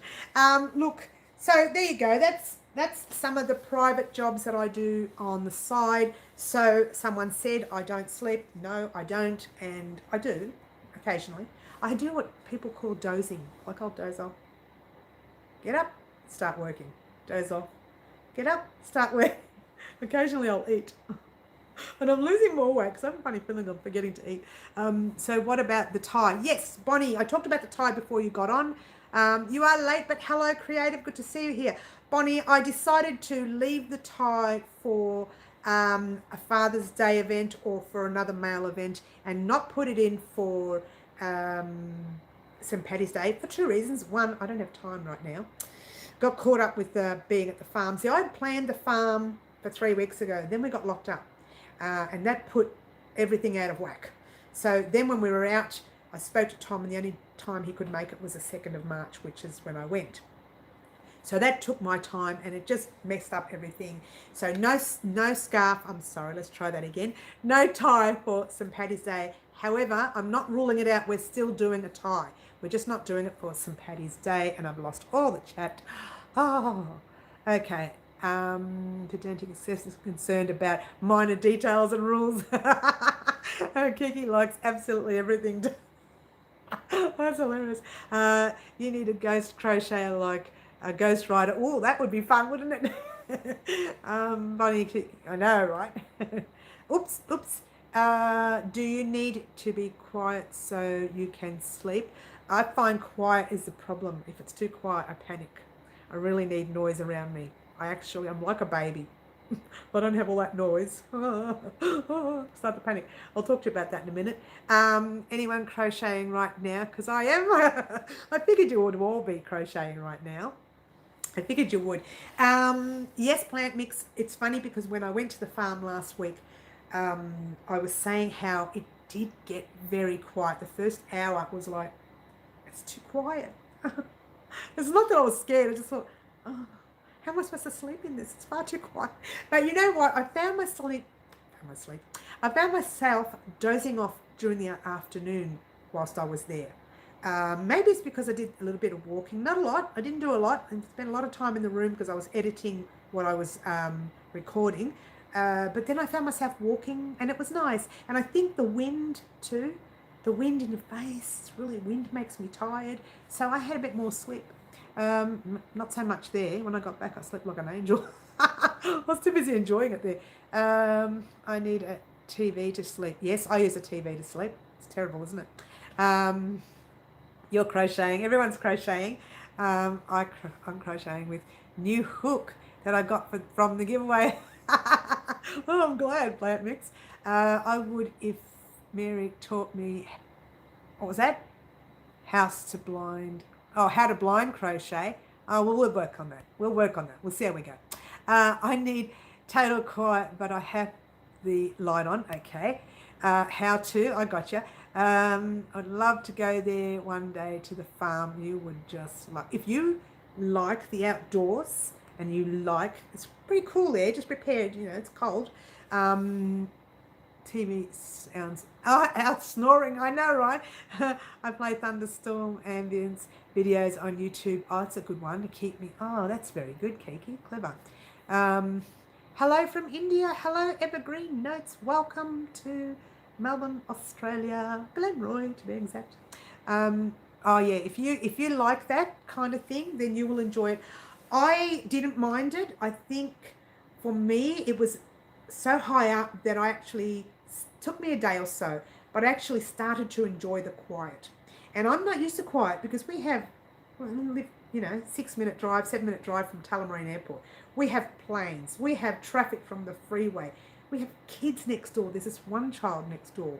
Look, so there you go. That's some of the private jobs that I do on the side. So someone said I don't sleep. No, I don't, and I do occasionally. I do what people call dozing. Like I'll doze off. Get up, start working. Doze off. Get up, start working. Occasionally I'll eat. And I'm losing more weight because I have a funny feeling I'm forgetting to eat. So what about the tie? Yes, Bonnie, I talked about the tie before you got on. You are late, but hello, creative. Good to see you here. Bonnie, I decided to leave the tie for a Father's Day event or for another male event and not put it in for St. Paddy's Day for two reasons. One, I don't have time right now. Got caught up with being at the farm. See, I had planned the farm for 3 weeks ago. Then we got locked up. And that put everything out of whack. So then when we were out, I spoke to Tom, and the only time he could make it was the 2nd of March, which is when I went. So that took my time, and it just messed up everything. So no scarf. I'm sorry, let's try that again. No tie for St. Paddy's Day. However, I'm not ruling it out. We're still doing a tie. We're just not doing it for St. Paddy's Day, and I've lost all the chat. Oh, okay. Pedantic Access is concerned about minor details and rules. Kiki likes absolutely everything. That's hilarious. You need a ghost crocheter like a ghost rider. Oh, that would be fun, wouldn't it? Bonnie, I know, right? Oops. Do you need to be quiet so you can sleep? I find quiet is the problem. If it's too quiet, I panic. I really need noise around me. I'm like a baby. I don't have all that noise. Start to panic. I'll talk to you about that in a minute. Anyone crocheting right now? Because I am. I figured you would all be crocheting right now. I figured you would. Yes, plant mix. It's funny because when I went to the farm last week, I was saying how it did get very quiet. The first hour was like, it's too quiet. It's not that I was scared. I just thought, oh, how am I supposed to sleep in this? It's far too quiet. But you know what? I found myself dozing off during the afternoon whilst I was there. Maybe it's because I did a little bit of walking. Not a lot. I didn't do a lot. I spent a lot of time in the room because I was editing what I was recording. But then I found myself walking, and it was nice. And I think the wind too. The wind in the face, wind makes me tired. So I had a bit more sleep. Not so much there. When I got back, I slept like an angel. I was too busy enjoying it there. I need a TV to sleep. Yes, I use a TV to sleep. It's terrible, isn't it? You're crocheting. Everyone's crocheting. I'm crocheting with new hook that I got from the giveaway. Oh, I'm glad, Plant Mix. I would if Mary taught me, what was that? How to blind crochet. Oh, well, we'll work on that. We'll see how we go. I need total quiet, but I have the light on. Okay. How to, I got you. I'd love to go there one day to the farm. You would just like, if you like the outdoors and you like, it's pretty cool there, just prepared, it's cold. TV sounds out snoring. I know, right? I play thunderstorm ambience videos on YouTube. Oh, it's a good one to keep me. Oh, that's very good, Kiki. Clever. Hello from India. Hello, Evergreen Notes. Welcome to Melbourne, Australia. Glenroy, to be exact. Oh yeah, if you like that kind of thing, then you will enjoy it. I didn't mind it. I think for me it was so high up that I actually took me a day or so, but I actually started to enjoy the quiet. And I'm not used to quiet because we have, well, we live, 6-minute drive, 7-minute drive from Tullamarine Airport. We have planes. We have traffic from the freeway. We have kids next door. There's this one child next door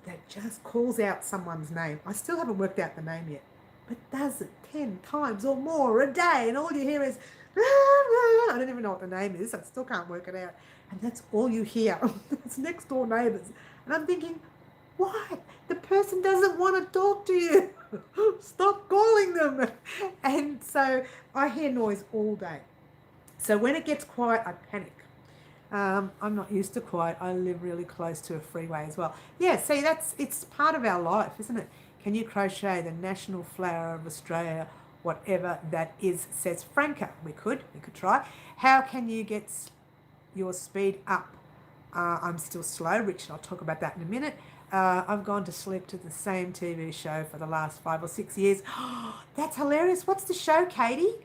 that just calls out someone's name. I still haven't worked out the name yet, but does it 10 times or more a day, and all you hear is, I don't even know what the name is. I still can't work it out. And that's all you hear. It's next door neighbours. And I'm thinking, why? The person doesn't want to talk to you. Stop calling them. And so I hear noise all day. So when it gets quiet, I panic. I'm not used to quiet. I live really close to a freeway as well. Yeah, see, it's part of our life, isn't it? Can you crochet the national flower of Australia, whatever that is, says Franca. We could try. How can you get your speed up? I'm still slow, Richard. I'll talk about that in a minute. I've gone to sleep to the same TV show for the last 5 or 6 years. That's hilarious. What's the show, Katie?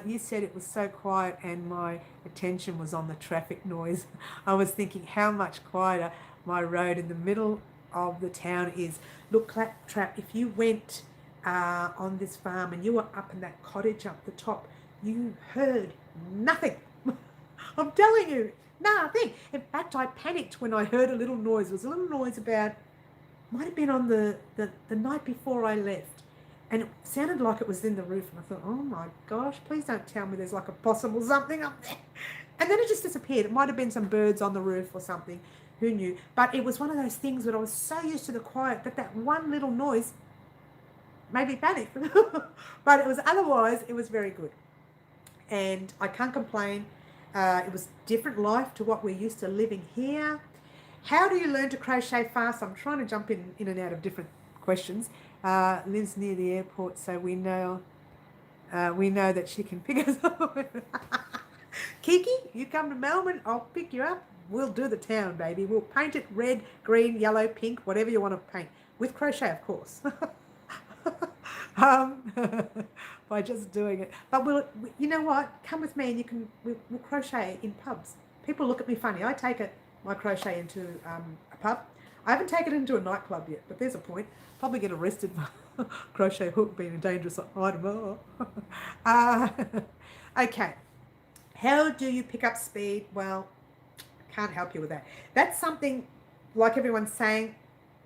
You said it was so quiet and my attention was on the traffic noise. I was thinking how much quieter my road in the middle of the town is. Look, Claptrap, if you went on this farm and you were up in that cottage up the top, you heard nothing. I'm telling you, nothing. In fact, I panicked when I heard a little noise. It was a little noise about, might have been on the night before I left. And it sounded like it was in the roof. And I thought, oh my gosh, please don't tell me there's like a possum or something up there. And then it just disappeared. It might have been some birds on the roof or something. Who knew? But it was one of those things that I was so used to the quiet that one little noise made me panic. But otherwise, it was very good. And I can't complain. It was different life to what we're used to living here. How do you learn to crochet fast? I'm trying to jump in and out of different questions. Lives near the airport, so we know that she can pick us up. Kiki, you come to Melbourne, I'll pick you up. We'll do the town, baby. We'll paint it red, green, yellow, pink, whatever you want to paint. With crochet, of course. By just doing it. But you know what? Come with me and we'll crochet in pubs. People look at me funny. I take my crochet into a pub. I haven't taken it into a nightclub yet, but there's a point. Probably get arrested for crochet hook being a dangerous item. Okay. How do you pick up speed? Well, I can't help you with that. That's something, like everyone's saying,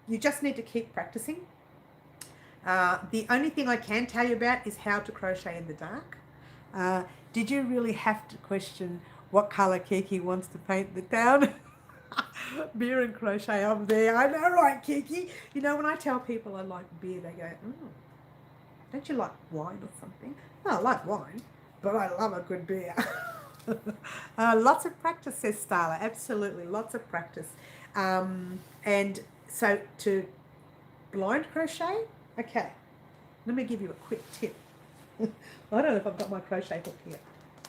you just need to keep practicing. The only thing I can tell you about is how to crochet in the dark. Did you really have to question what colour Kiki wants to paint the town? Beer and crochet up there. I know, right, Kiki? You know, when I tell people I like beer, they go, oh, don't you like wine or something? Oh, I like wine, but I love a good beer. Lots of practice, says Starla. Absolutely, lots of practice. And so to blind crochet, okay, let me give you a quick tip. I don't know if I've got my crochet hook here.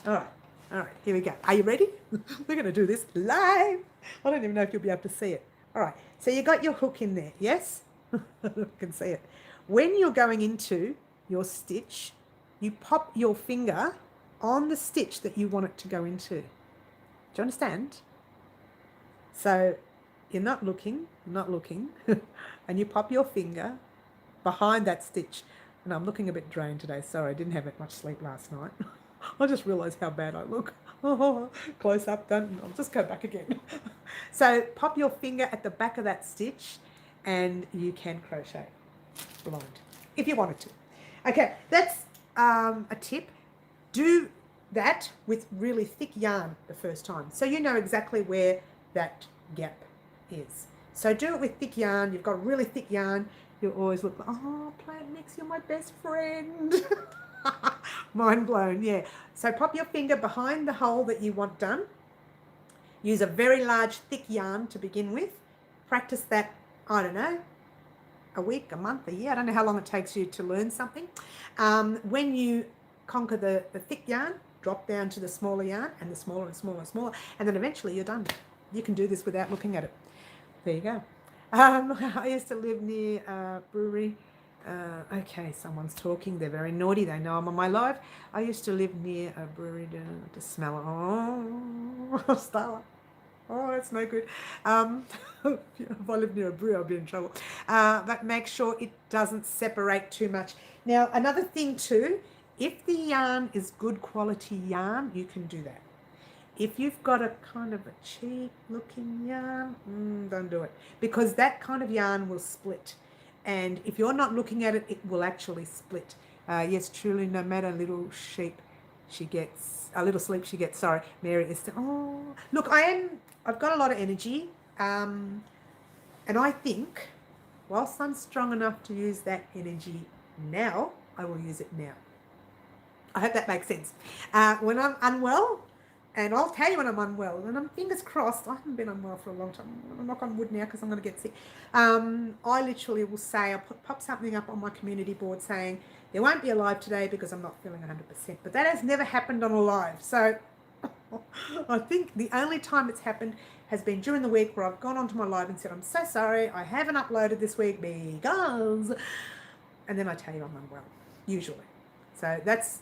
All right, here we go. Are you ready? We're going to do this live. I don't even know if you'll be able to see it. All right, so you got your hook in there, yes? You can see it. When you're going into your stitch, you pop your finger on the stitch that you want it to go into. Do you understand? So you're not looking, and you pop your finger behind that stitch. And I'm looking a bit drained today. Sorry, I didn't have much sleep last night. I just realised how bad I look. Close up, done. I'll just go back again. So pop your finger at the back of that stitch and you can crochet blind if you wanted to. Okay, that's a tip. Do that with really thick yarn the first time, so you know exactly where that gap is. So do it with thick yarn. You've got really thick yarn. You'll always look like, oh, Plant Mix, you're my best friend. Mind blown, yeah. So pop your finger behind the hole that you want done. Use a very large thick yarn to begin with. practice that, I don't know, a week, a month, a year. I don't know how long it takes you to learn something. When you conquer the thick yarn, drop down to the smaller yarn and the smaller and smaller and smaller, and then eventually you're done. You can do this without looking at it. There you go. I used to live near a brewery. Okay, someone's talking. They're very naughty. They know I'm on my live. I used to live near a brewery to smell it. Oh, Starla. Oh, that's no good. If I live near a brewery, I'll be in trouble. But make sure it doesn't separate too much. Now, another thing too, if the yarn is good quality yarn, you can do that. If you've got a kind of a cheap looking yarn, don't do it, because that kind of yarn will split. And if you're not looking at it, it will actually split. Yes, truly, no matter little sheep she gets, a little sleep she gets, sorry, Mary is, oh, look, I've got a lot of energy. And I think whilst I'm strong enough to use that energy now, I will use it now. I hope that makes sense. When I'm unwell, and I'll tell you when I'm unwell, and I'm fingers crossed, I haven't been unwell for a long time. I'm knock on wood now because I'm going to get sick. I literally will say, I'll pop something up on my community board saying, there won't be a live today because I'm not feeling 100%. But that has never happened on a live. So I think the only time it's happened has been during the week where I've gone onto my live and said, I'm so sorry, I haven't uploaded this week because... And then I tell you I'm unwell, usually. So that's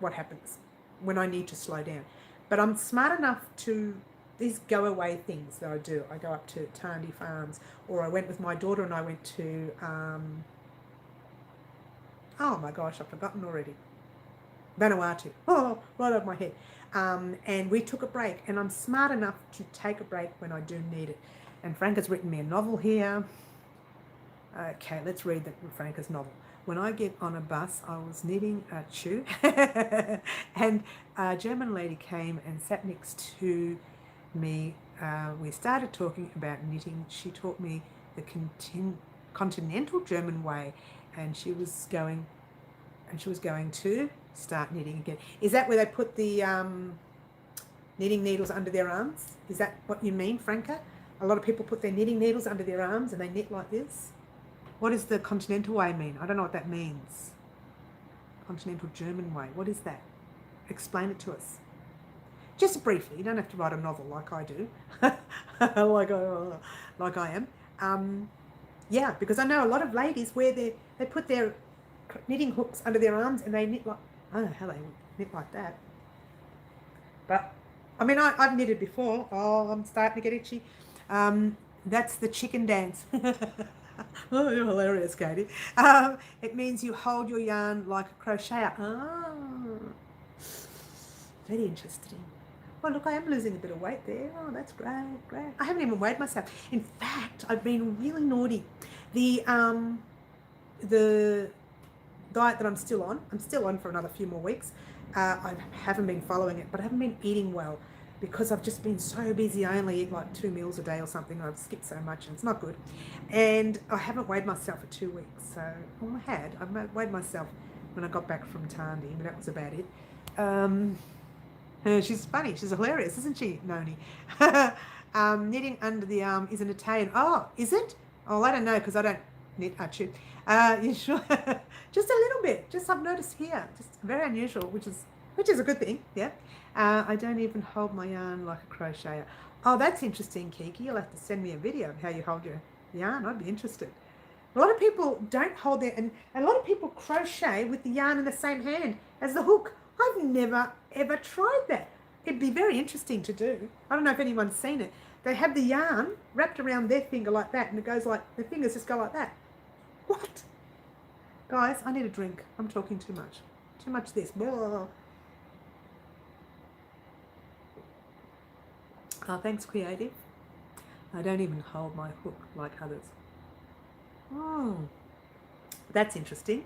what happens when I need to slow down. But I'm smart enough to, these go away things that I do. I go up to TARNDIE Farms, or I went with my daughter and I went to, oh my gosh, I've forgotten already. Vanuatu, oh, right over my head. And we took a break, and I'm smart enough to take a break when I do need it. And Frank has written me a novel here. Okay, let's read Franca's novel. When I get on a bus, I was knitting a chew, and a German lady came and sat next to me. We started talking about knitting. She taught me the continental German way, and she was going to start knitting again. Is that where they put the knitting needles under their arms? Is that what you mean, Franca? A lot of people put their knitting needles under their arms and they knit like this. What does the continental way mean? I don't know what that means. Continental German way. What is that? Explain it to us. Just briefly. You don't have to write a novel like I do. like I am. Yeah, because I know a lot of ladies where they put their knitting hooks under their arms and they knit like, I don't know how they knit like that. But, I mean, I've knitted before. Oh, I'm starting to get itchy. That's the chicken dance. Oh, you're hilarious, Katie. It means you hold your yarn like a crocheter. Oh, very interesting. Well, look, I am losing a bit of weight there. Oh, that's great, great. I haven't even weighed myself. In fact, I've been really naughty. The diet that I'm still on for another few more weeks. I haven't been following it, but I haven't been eating well because I've just been so busy. I only eat like 2 meals a day or something. I've skipped so much and it's not good. And I haven't weighed myself for 2 weeks. So, well, I weighed myself when I got back from TARNDIE, but that was about it. She's funny. She's hilarious, isn't she, Noni? Knitting under the arm is an Italian. Oh, is it? Oh, I don't know because I don't knit. You sure? Just a little bit. Just I've noticed here. Just very unusual, which is a good thing. Yeah. I don't even hold my yarn like a crocheter. Oh, that's interesting, Kiki. You'll have to send me a video of how you hold your yarn. I'd be interested. A lot of people don't hold their, and a lot of people crochet with the yarn in the same hand as the hook. I've never ever tried that. It'd be very interesting to do. I don't know if anyone's seen it. They have the yarn wrapped around their finger like that, and it goes like, the fingers just go like that. What? Guys, I need a drink. I'm talking too much. Too much this. Blah. Oh, thanks, Creative. I don't even hold my hook like others. Oh, that's interesting.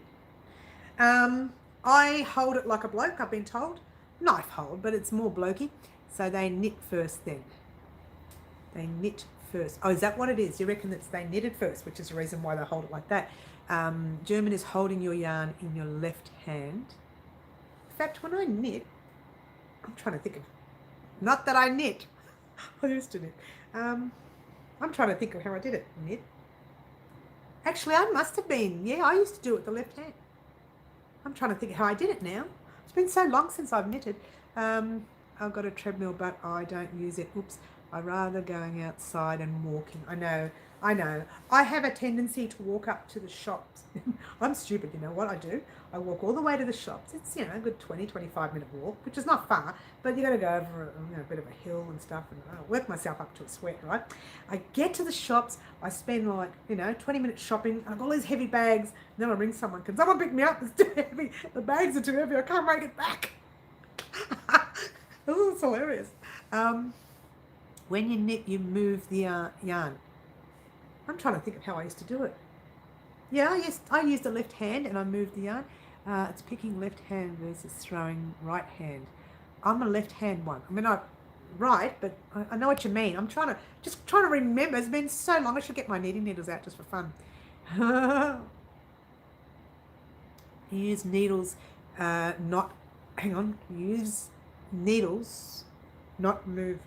I hold it like a bloke, I've been told. Knife hold, but it's more blokey. So they knit first then. They knit first. Oh, is that what it is? You reckon that they knitted first, which is the reason why they hold it like that. German is holding your yarn in your left hand. In fact, when I knit, I'm trying to think of, not that I knit. I used to knit. I I'm trying to think of how I did it. Knit. Actually, I must have been. Yeah, I used to do it with the left hand. I'm trying to think how I did it now. It's been so long since I've knitted. I've got a treadmill, but I don't use it. Oops. I'd rather going outside and walking. I know. I have a tendency to walk up to the shops. I'm stupid, you know what I do? I walk all the way to the shops. It's, you know, a good 20, 25-minute walk, which is not far, but you got to go over a bit of a hill and stuff, and I work myself up to a sweat, right? I get to the shops, I spend like, 20 minutes shopping, I've got all these heavy bags, and then I ring someone, can someone pick me up? It's too heavy, the bags are too heavy, I can't make it back. This is hilarious. When you knit, you move the yarn. I'm trying to think of how I used to do it. Yeah, I used the left hand and I moved the yarn. It's picking left hand versus throwing right hand. I'm a left hand one. I mean, I right, but I know what you mean. I'm trying to remember. It's been so long. I should get my knitting needles out just for fun. Use needles, use needles, not move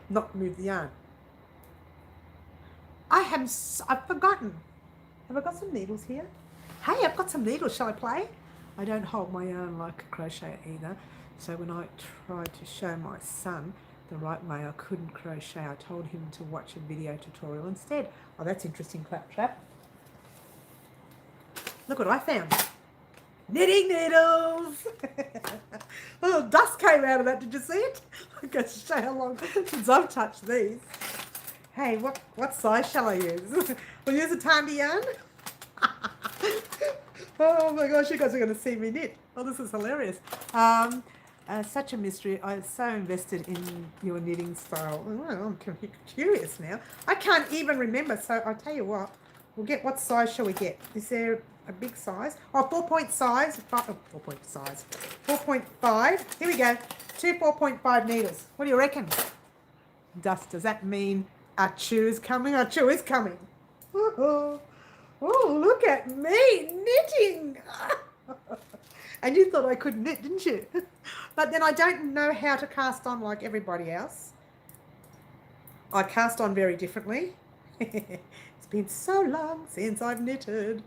the yarn. I've forgotten. Have I got some needles here? Hey, I've got some needles. Shall I play? I don't hold my yarn like a crocheter either. So when I tried to show my son the right way, I couldn't crochet. I told him to watch a video tutorial instead. Oh, that's interesting, Claptrap. Look what I found. Knitting needles. Oh, dust came out of that. Did you see it? I can show how long since I've touched these. Hey, what size shall I use? We'll use a TARNDIE yarn. Oh my gosh, you guys are going to see me knit. Oh, this is hilarious. Such a mystery. I'm so invested in your knitting style. Oh, I'm curious now. I can't even remember. So I'll tell you what. We'll get, what size shall we get? Is there a big size? Oh, 4-point size. 4-point size. 4.5. Here we go. 2 4.5 needles. What do you reckon? Dust, does that mean our chew is coming? Our chew is coming. Oh, look at me knitting. And you thought I could knit, didn't you? But then I don't know how to cast on like everybody else. I cast on very differently. It's been so long since I've knitted.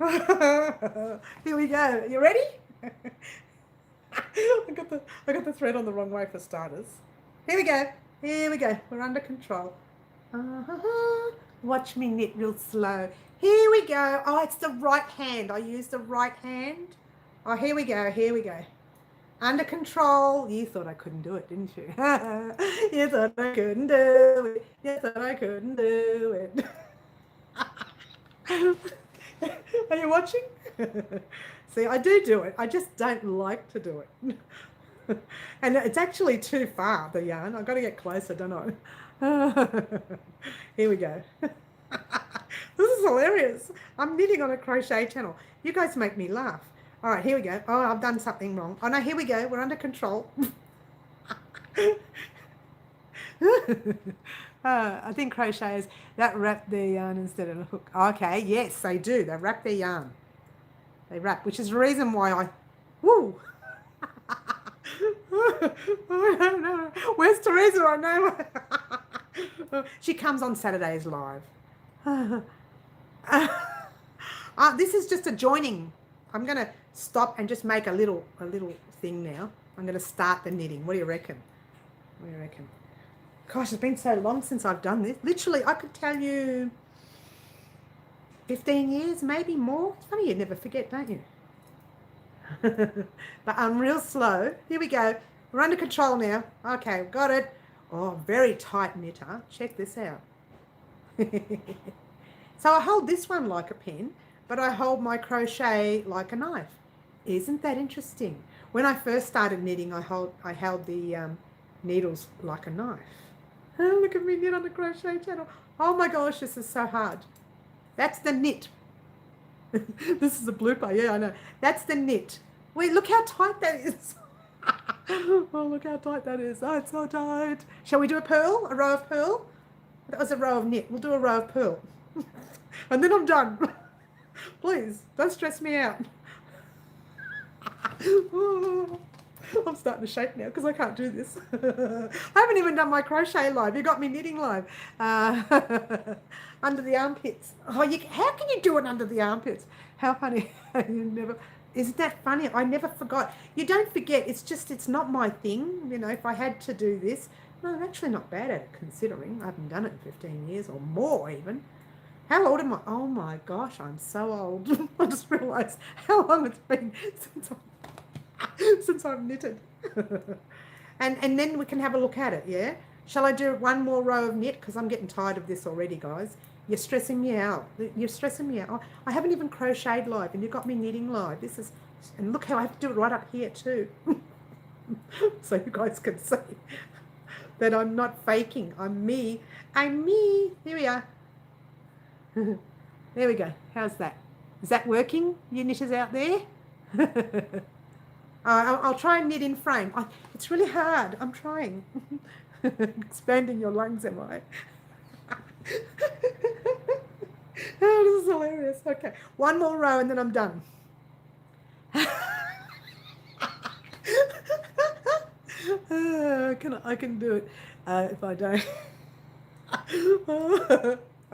Here we go. You ready? I got the thread on the wrong way for starters. Here we go. Here we go. We're under control. Watch me knit real slow. Here we go. Oh, it's the right hand. I use the right hand. Oh, here we go. Here we go. Under control. You thought I couldn't do it, didn't you? You thought I couldn't do it. You thought I couldn't do it. Are you watching? See, I do it. I just don't like to do it. And it's actually too far, the yarn. I've got to get closer, don't I? Here we go. This is hilarious. I'm knitting on a crochet channel. You guys make me laugh. All right, here we go. Oh, I've done something wrong. Oh, no, here we go. We're under control. I think crocheters that wrap their yarn instead of a hook. Okay, yes, they do. They wrap their yarn. They wrap, which is the reason why I... Woo! No. Where's Teresa? I know. She comes on Saturdays live. This is just a joining. I'm going to stop and just make a little thing now. I'm going to start the knitting. What do you reckon? What do you reckon? Gosh, it's been so long since I've done this. Literally, I could tell you 15 years, maybe more. It's funny, you never forget, don't you? But I'm real slow. Here we go. We're under control now. Okay, got it. Oh, very tight knitter. Check this out. So I hold this one like a pen, but I hold my crochet like a knife. Isn't that interesting? When I first started knitting, I held the needles like a knife. Oh, look at me knit on the crochet channel. Oh my gosh, this is so hard. That's the knit. This is a blooper. Yeah, I know. That's the knit. Wait, look how tight that is. Oh, look how tight that is. Oh, it's so tight. Shall we do a purl? A row of purl? That was a row of knit. We'll do a row of purl. And then I'm done. Please, don't stress me out. I'm starting to shake now because I can't do this. I haven't even done my crochet live. You got me knitting live. Under the armpits. Oh, how can you do it under the armpits? How funny. You never. Isn't that funny? I never forgot. You don't forget. It's not my thing. You know, if I had to do this. No, I'm actually not bad at it considering. I haven't done it in 15 years or more even. How old am I? Oh my gosh, I'm so old. I just realised how long it's been since I've knitted. and then we can have a look at it, yeah? Shall I do one more row of knit? Because I'm getting tired of this already, guys. You're stressing me out. You're stressing me out. I haven't even crocheted live, and you've got me knitting live. And look how I have to do it right up here too. So you guys can see that I'm not faking. I'm me. I'm me. Here we are. There we go. How's that? Is that working, you knitters out there? I'll try and knit in frame. It's really hard. I'm trying. Expanding your lungs, am I? Oh, this is hilarious. Okay, one more row and then I'm done. I can do it if I don't.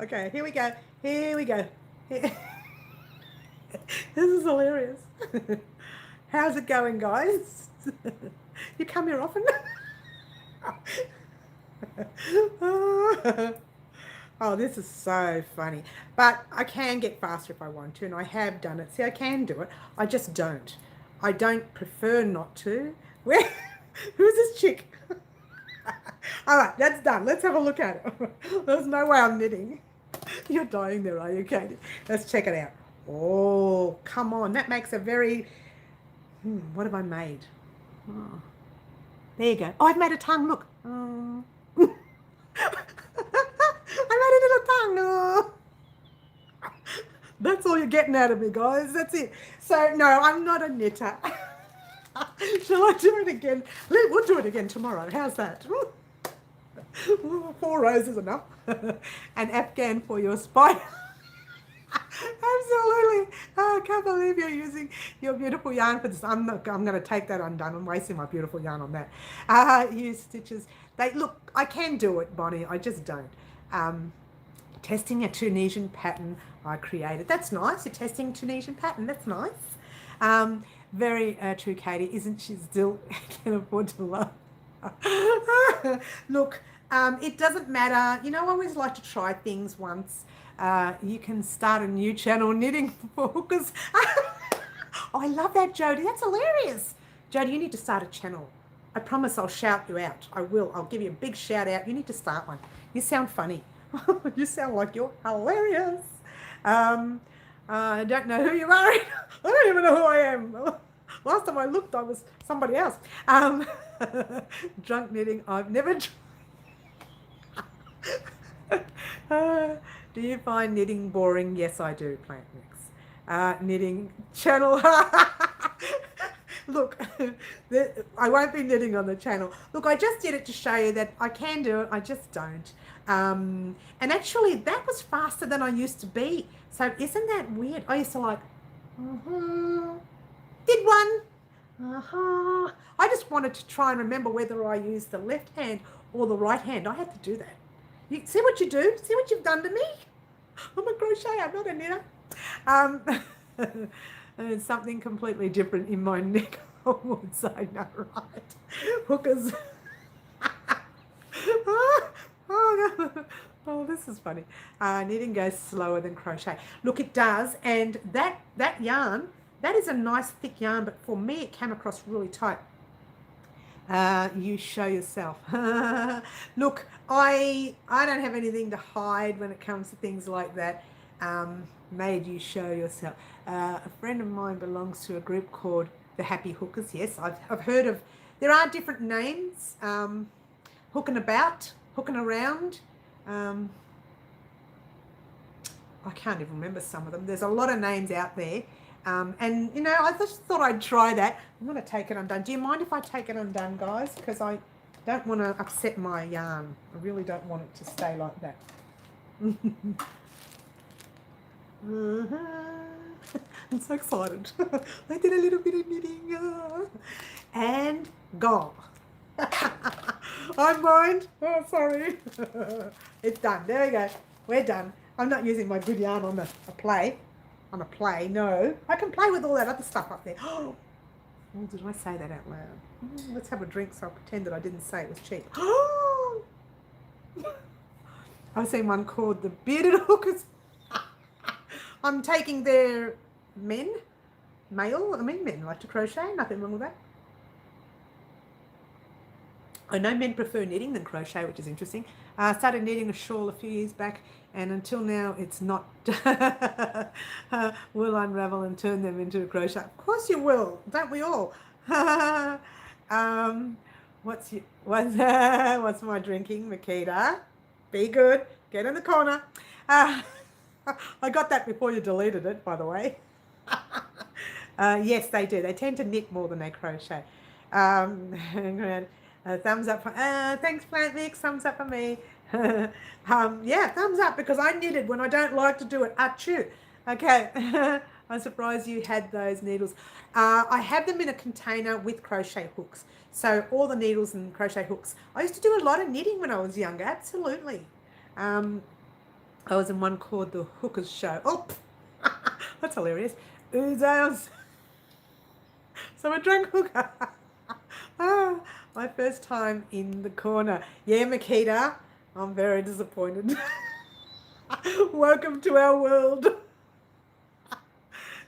Okay, here we go. Here we go. This is hilarious. How's it going, guys? You come here often? Oh, this is so funny. But I can get faster if I want to, and I have done it. See, I can do it. I just don't. I don't prefer not to. Who's this chick? All right, that's done. Let's have a look at it. There's no way I'm knitting. You're dying there, are you, Katie? Let's check it out. Oh, come on. That makes a very... what have I made? Oh. There you go. Oh, I've made a tongue. Look. Oh. I made a little tongue. Oh. That's all you're getting out of me, guys. That's it. So, no, I'm not a knitter. Shall I do it again? We'll do it again tomorrow. How's that? 4 rows is enough. An Afghan for your spine. Absolutely. Oh, I can't believe you're using your beautiful yarn for this. I'm going to take that undone. I'm wasting my beautiful yarn on that. Use stitches. Look, I can do it, Bonnie. I just don't. Testing a Tunisian pattern I created. That's nice. You're testing Tunisian pattern. That's nice. Very true, Katie. Isn't she still can afford to love? Look, it doesn't matter. You know, I always like to try things once. You can start a new channel, knitting for hookers. Oh, I love that, Jody. That's hilarious. Jody, you need to start a channel. I promise I'll shout you out. I will. I'll give you a big shout out. You need to start one. You sound funny. You sound like you're hilarious. I don't know who you are. I don't even know who I am. Last time I looked, I was somebody else. Drunk knitting. I've never... Do you find knitting boring? Yes, I do, Plant Mix. Knitting channel. Look, I won't be knitting on the channel. Look, I just did it to show you that I can do it. I just don't. And actually, that was faster than I used to be. So isn't that weird? I used to like, did one. I just wanted to try and remember whether I used the left hand or the right hand. I had to do that. You see what you do? See what you've done to me? I'm a crocheter, I'm not a knitter. And something completely different in my neck. I would say, no, right. Hookers. Oh, this is funny. Knitting goes slower than crochet. Look, it does. And that yarn, that is a nice thick yarn, but for me it came across really tight. You show yourself. Look, I don't have anything to hide when it comes to things like that. Made you show yourself. A friend of mine belongs to a group called the Happy Hookers. Yes, I've heard of. There are different names. Hooking about, hooking around. I can't even remember some of them. There's a lot of names out there. And, you know, I just thought I'd try that. I'm going to take it undone. Do you mind if I take it undone, guys? Because I don't want to upset my yarn. I really don't want it to stay like that. I'm so excited. I did a little bit of knitting. and gone. I'm blind. Oh, sorry. It's done. There we go. We're done. I'm not using my good yarn on a play. On a play, no. I can play with all that other stuff up there. Oh, did I say that out loud? Let's have a drink so I'll pretend that I didn't say it was cheap. I've seen one called the Bearded Hookers. I'm taking their men like to crochet. Nothing wrong with that. I know men prefer knitting than crochet, which is interesting. I started knitting a shawl a few years back, and until now it's not. Will unravel and turn them into a crochet. Of course you will, don't we all? What's my drinking, Makita? Be good. Get in the corner. I got that before you deleted it, by the way. Yes, they do. They tend to knit more than they crochet. Thumbs up for, thanks Plant Mix, thumbs up for me. Yeah, thumbs up because I knitted when I don't like to do it. Achoo. Okay, I'm surprised you had those needles. I have them in a container with crochet hooks. So all the needles and crochet hooks. I used to do a lot of knitting when I was younger, absolutely. I was in one called the Hookers Show. Oh, that's hilarious. Oozos. So I drank hooker. My first time in the corner. Yeah, Makita, I'm very disappointed. Welcome to our world.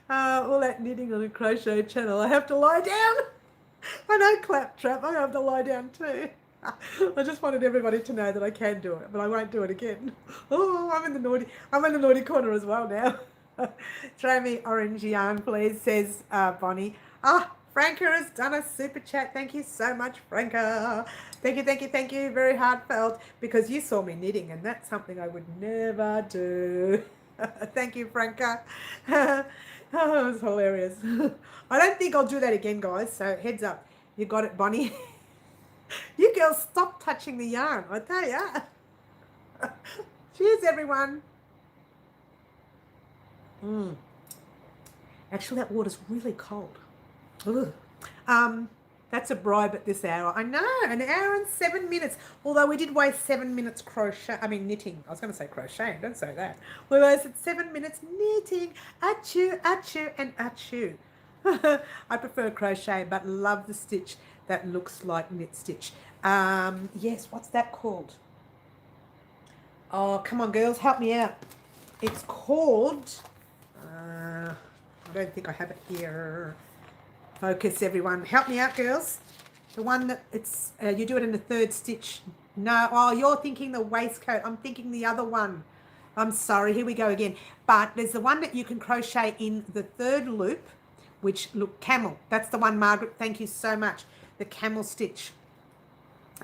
All that knitting on a crochet channel. I have to lie down. I know, Claptrap, I have to lie down too. I just wanted everybody to know that I can do it, but I won't do it again. Oh, I'm in the naughty corner as well now. Throw me orange yarn, please, says Bonnie. Franca has done a super chat. Thank you so much, Franca. Thank you, thank you, thank you. Very heartfelt because you saw me knitting and that's something I would never do. Thank you, Franca. Oh, it was hilarious. I don't think I'll do that again, guys. So heads up. You got it, Bonnie. You girls stop touching the yarn, I tell ya. Cheers, everyone. Actually, that water's really cold. Ugh. That's a bribe at this hour. I know, an hour and 7 minutes. Although we did waste 7 minutes knitting. I was going to say crocheting, don't say that. We wasted 7 minutes knitting. Achoo, achoo, and achoo. I prefer crochet, but love the stitch that looks like knit stitch. Yes, what's that called? Oh, come on, girls, help me out. It's called, I don't think I have it here. Focus, everyone. Help me out, girls. The one that it's, you do it in the third stitch. No, oh, you're thinking the waistcoat. I'm thinking the other one. I'm sorry, here we go again. But there's the one that you can crochet in the third loop, which, look, camel. That's the one, Margaret. Thank you so much. The camel stitch.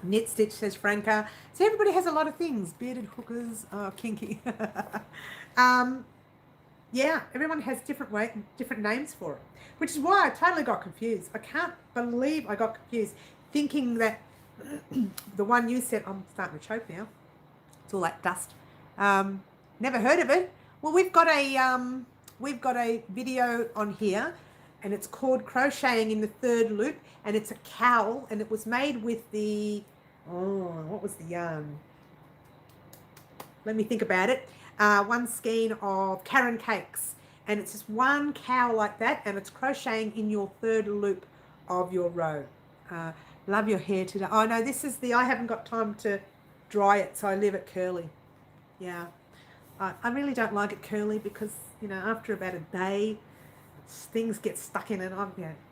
Knit stitch, says Franca. So everybody has a lot of things. Bearded hookers, kinky. Yeah, everyone has different names for it, which is why I totally got confused. I can't believe I got confused, thinking that the one you said, I'm starting to choke now. It's all that dust. Never heard of it. Well, we've got a video on here, and it's called Crocheting in the Third Loop, and it's a cowl, and it was made with the, what was the yarn? Let me think about it. One skein of Karen Cakes, and it's just one cowl like that, and it's crocheting in your third loop of your row. Love your hair today. Oh no, this is I haven't got time to dry it, so I leave it curly. Yeah, I really don't like it curly because, you know, after about a day, things get stuck in it.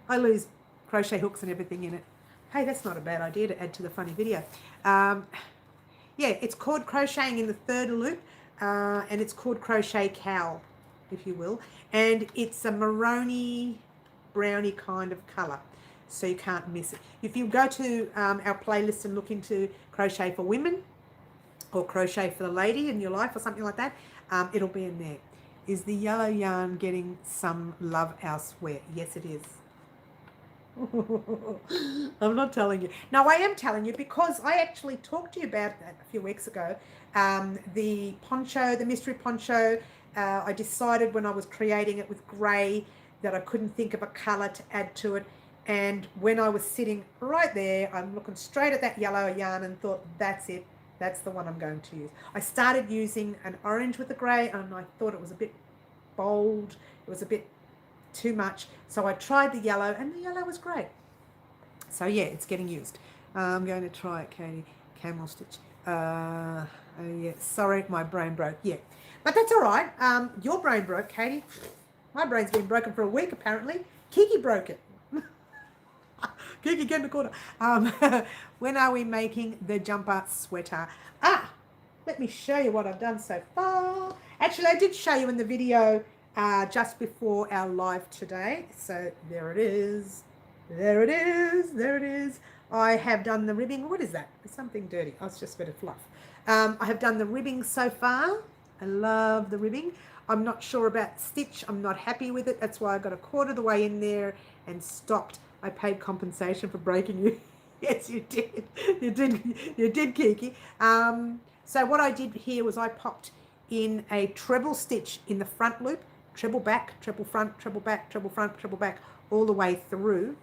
I lose crochet hooks and everything in it. Hey, that's not a bad idea to add to the funny video. Yeah, it's called Crocheting in the Third Loop. And it's called Crochet Cowl, if you will, and it's a maroni brownie kind of colour, so you can't miss it. If you go to our playlist and look into crochet for women or crochet for the lady in your life or something like that, it'll be in there. Is the yellow yarn getting some love elsewhere? Yes, it is. I'm not telling you. No, I am telling you because I actually talked to you about that a few weeks ago. The poncho, the mystery poncho, I decided when I was creating it with grey that I couldn't think of a colour to add to it. And when I was sitting right there, I'm looking straight at that yellow yarn and thought, that's it. That's the one I'm going to use. I started using an orange with the grey, and I thought it was a bit bold. It was a bit too much. So I tried the yellow, and the yellow was great. So yeah, it's getting used. I'm going to try it, Katie. Camel stitch. Oh yeah, sorry, my brain broke. Yeah, but that's all right. Your brain broke, Katie. My brain's been broken for a week, apparently. Kiki broke it. Kiki, get in the corner. When are we making the jumper sweater? Let me show you what I've done so far. Actually, I did show you in the video just before our live today. So there it is. There it is. There it is. I have done the ribbing. What is that? It's something dirty. Oh, it's just a bit of fluff. I have done the ribbing so far. I love the ribbing. I'm not sure about stitch. I'm not happy with it. That's why I got a quarter of the way in there and stopped. I paid compensation for breaking you. Yes, you did. You did, Kiki. So what I did here was I popped in a treble stitch in the front loop, treble back, treble front, treble back, treble front, treble back, all the way through.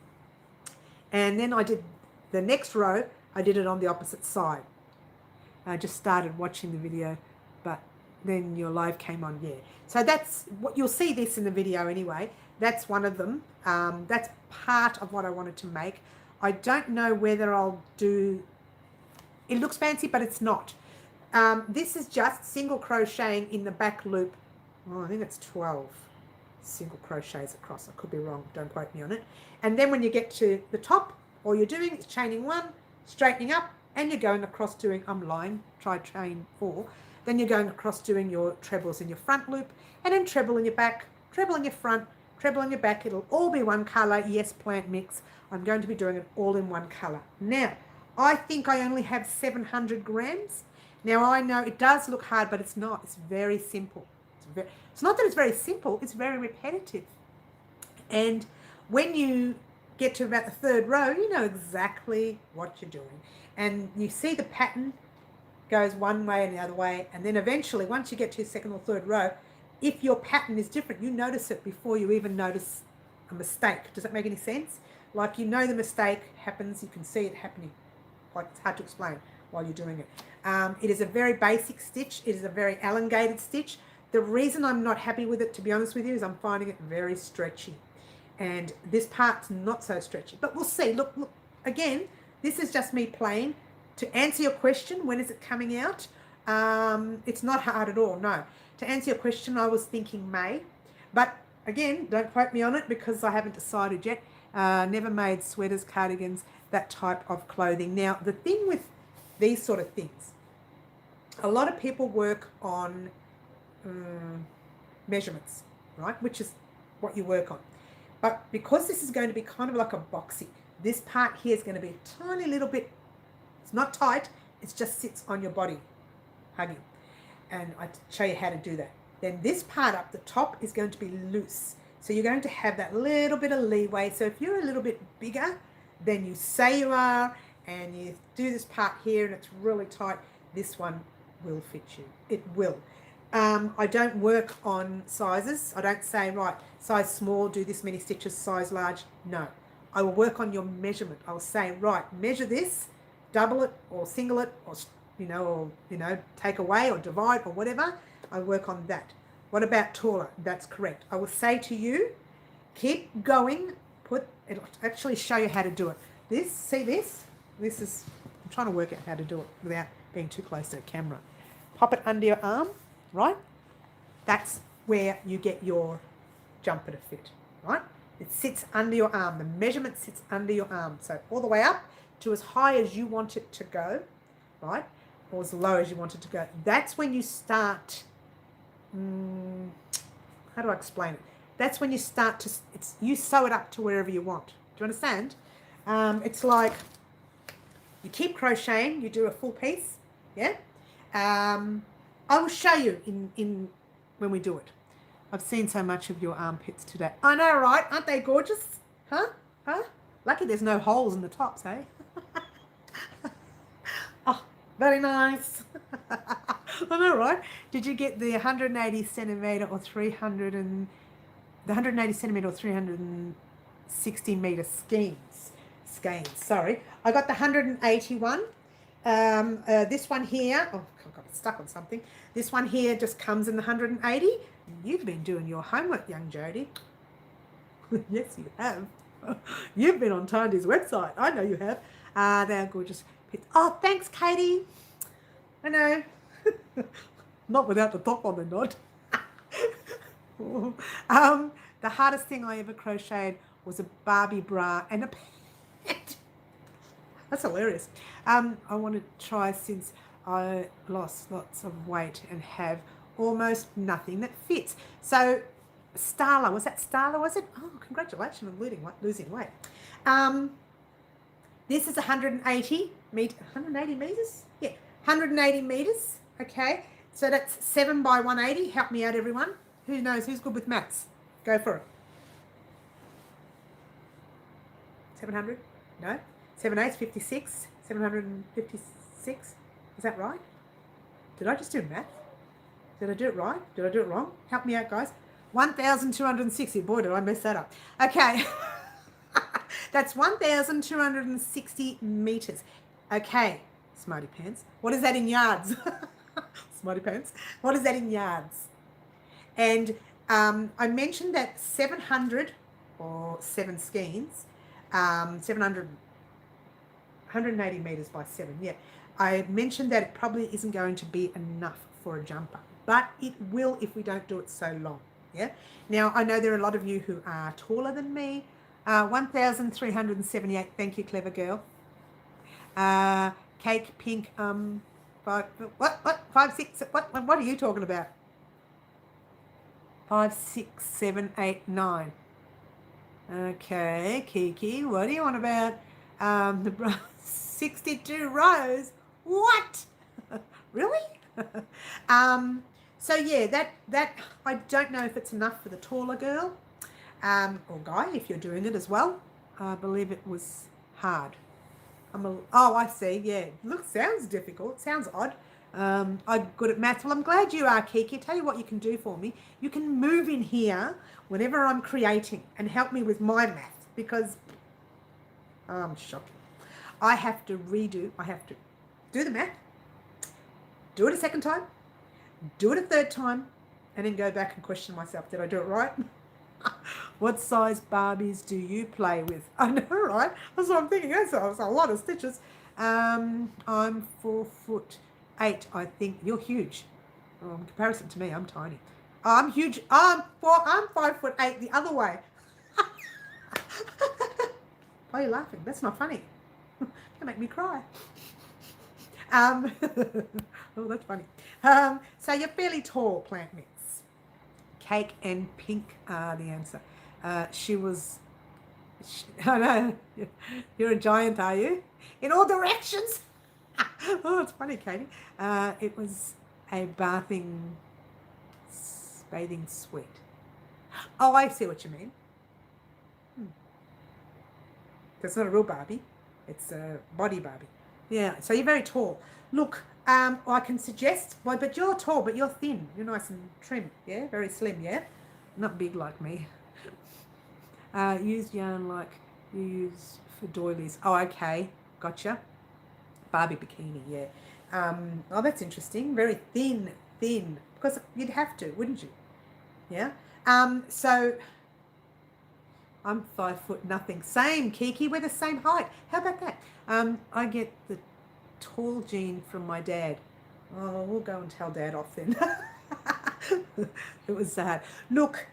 And then I did the next row, I did it on the opposite side. I just started watching the video, but then your live came on, yeah. So that's what you'll see this in the video anyway. That's one of them. That's part of what I wanted to make. I don't know whether I'll do, it looks fancy, but it's not. This is just single crocheting in the back loop. Oh, I think it's 12 single crochets across. I could be wrong, don't quote me on it. And then when you get to the top, all you're doing is chaining 1, straightening up, and you're going across doing, I'm lying, try chain 4. Then you're going across doing your trebles in your front loop, and then treble in your back, treble in your front, treble in your back. It'll all be one color. Yes, plant mix. I'm going to be doing it all in one color. Now, I think I only have 700 grams. Now, I know it does look hard, but it's not. It's very simple. It's not that it's very simple. It's very repetitive. And when you get to about the third row, you know exactly what you're doing. And you see the pattern goes one way and the other way. And then eventually, once you get to your second or third row, if your pattern is different, you notice it before you even notice a mistake. Does that make any sense? Like, you know the mistake happens, you can see it happening. Like, it's hard to explain while you're doing it. It is a very basic stitch. It is a very elongated stitch. The reason I'm not happy with it, to be honest with you, is I'm finding it very stretchy. And this part's not so stretchy. But we'll see. Look, again, this is just me playing. To answer your question, when is it coming out? It's not hard at all, no. To answer your question, I was thinking May. But again, don't quote me on it because I haven't decided yet. Never made sweaters, cardigans, that type of clothing. Now, the thing with these sort of things, a lot of people work on measurements, right? Which is what you work on. But because this is going to be kind of like a boxy, this part here is going to be a tiny little bit, it's not tight, it just sits on your body, hugging. And I show you how to do that. Then this part up the top is going to be loose. So you're going to have that little bit of leeway. So if you're a little bit bigger than you say you are, and you do this part here and it's really tight, this one will fit you. It will. I don't work on sizes. I don't say, right, size small, do this many stitches, size large. No. I will work on your measurement. I'll say, right, measure this, double it or single it, or take away or divide or whatever. I work on that. What about taller? That's correct. I will say to you, keep going. It'll actually show you how to do it. See this? This is, I'm trying to work out how to do it without being too close to the camera. Pop it under your arm, right? That's where you get your jumper to fit, right? It sits under your arm. The measurement sits under your arm. So all the way up to as high as you want it to go, right? Or as low as you want it to go. That's when you start, how do I explain it? That's when you start to, you sew it up to wherever you want. Do you understand? It's like you keep crocheting, you do a full piece, yeah? I will show you in when we do it. I've seen so much of your armpits today. I know, right? Aren't they gorgeous? Huh? Lucky there's no holes in the tops, eh? Oh, very nice. I know, right? Did you get the 180 centimeter or 300 and the 180 centimeter or 300 and 60 meter skeins. Sorry. I got the 181. This one here, oh, I got stuck on something. This one here just comes in the 180. You've been doing your homework, young Jody. Yes, you have. You've been on TARNDIE's website. I know you have. They're gorgeous. Oh, thanks, Katie. I know. Not without the top on, they're not. The hardest thing I ever crocheted was a Barbie bra and a pant. That's hilarious. I want to try since I lost lots of weight and have almost nothing that fits. So Starla, was that Starla, was it? Oh, congratulations on losing weight. This is 180 meters? Yeah, 180 meters, okay. So that's 7 by 180. Help me out, everyone. Who knows? Who's good with maths? Go for it. 700? No? 7 8's 56. 756. Is that right? Did I just do math? Did I do it right? Did I do it wrong? Help me out, guys. 1,260. Boy, did I mess that up. Okay. That's 1,260 meters. Okay, smarty pants. What is that in yards? Smarty pants. What is that in yards? And I mentioned that 700 or 7 skeins, 180 meters by 7. Yeah, I mentioned that it probably isn't going to be enough for a jumper, but it will if we don't do it so long. Yeah. Now I know there are a lot of you who are taller than me. 1,378. Thank you, clever girl. Cake pink. 5 6. What are you talking about? 5 6 7 8 9. Okay, Kiki. What do you want about? The 62 rows. What? Really? So yeah, that I don't know if it's enough for the taller girl. Or guy, if you're doing it as well. I believe it was hard. Oh, I see. Yeah, look, sounds difficult. Sounds odd. I'm good at math. Well, I'm glad you are, Kiki. Tell you what you can do for me. You can move in here whenever I'm creating and help me with my math because I'm shocking. I have to do the math, do it a second time, do it a third time, and then go back and question myself. Did I do it right? What size Barbies do you play with? I know, right? That's what I'm thinking. That's a lot of stitches. I'm 4'8". I think you're huge. In comparison to me, I'm tiny. I'm huge. I'm 5'8" the other way. Why are you laughing? That's not funny. You make me cry. Oh, that's funny. So you're fairly tall, plant mix. Cake and pink are the answer. I know, you're a giant, are you? In all directions. Oh, it's funny, Katie. It was a bathing suite. Oh, I see what you mean. That's not a real Barbie. It's a body Barbie. Yeah, so you're very tall. Look, I can suggest, well, but you're tall, but you're thin. You're nice and trim, yeah? Very slim, yeah? Not big like me. Use yarn like you use for doilies. Oh, okay. Gotcha. Barbie bikini, yeah. Oh, that's interesting. Very thin. Because you'd have to, wouldn't you? Yeah. So I'm 5 foot nothing. Same, Kiki. We're the same height. How about that? I get the tall gene from my dad. Oh, we'll go and tell Dad off then. It was sad. Look,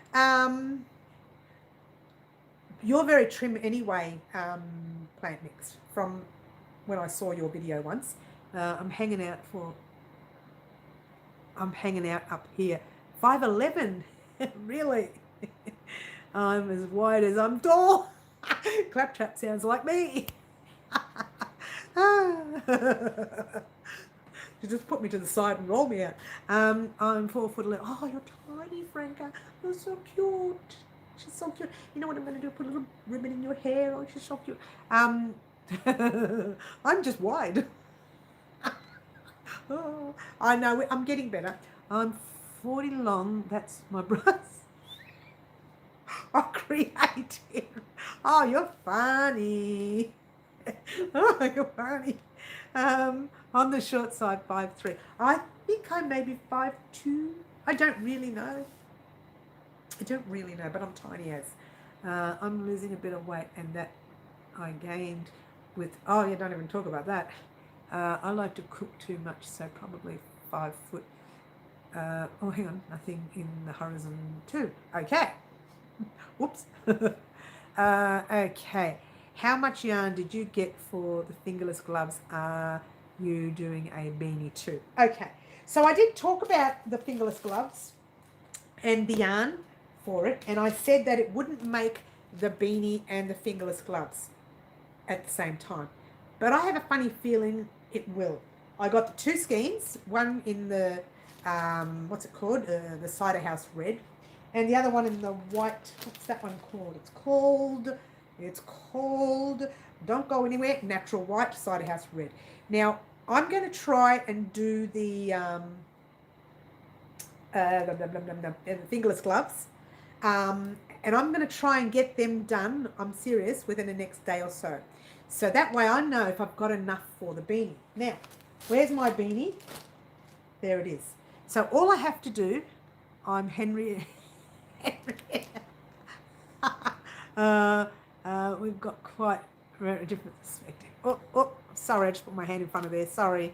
you're very trim anyway, plant mix, from when I saw your video once. I'm hanging out up here. 5'11", really? I'm as wide as I'm tall. Claptrap sounds like me. You just put me to the side and roll me out. I'm 4'11". Oh, you're tiny, Franca. You're so cute. She's so cute. You know what I'm going to do? Put a little ribbon in your hair. Oh, she's so cute. I'm just wide. Oh, I know. I'm getting better. I'm 40 long. That's my breast. are creative. Oh, you're funny. Oh, you're funny. On the short side, 5'3". I think I may be 5'2". I don't really know. But I'm tiny as. I'm losing a bit of weight, and that I gained with, oh yeah, don't even talk about that. I like to cook too much, so probably 5 foot. Oh, hang on, nothing in the horizon too. Okay. Whoops. Okay. How much yarn did you get for the fingerless gloves? Are you doing a beanie too? Okay. So I did talk about the fingerless gloves and the yarn for it, and I said that it wouldn't make the beanie and the fingerless gloves at the same time. But I have a funny feeling it will. I got the 2 skeins, one in the, what's it called? The cider house red, and the other one in the white, what's that one called? It's called, don't go anywhere, natural white, cider house red. Now, I'm going to try and do the fingerless gloves. And I'm going to try and get them done, I'm serious, within the next day or so. So that way I know if I've got enough for the beanie. Now, where's my beanie? There it is. So all I have to do, I'm Henry. We've got quite a different perspective. Oh, sorry, I just put my hand in front of there. Sorry.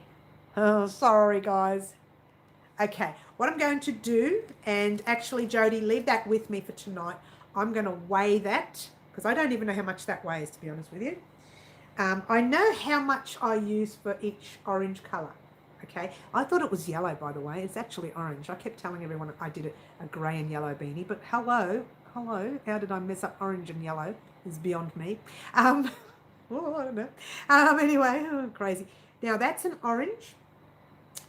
Oh, sorry, guys. Okay, what I'm going to do, and actually, Jody, leave that with me for tonight. I'm going to weigh that, because I don't even know how much that weighs, to be honest with you. I know how much I use for each orange colour. Okay, I thought it was yellow, by the way. It's actually orange. I kept telling everyone I did a grey and yellow beanie, but hello, how did I mess up orange and yellow? Is beyond me. Oh, I don't know. Anyway, crazy. Now, that's an orange,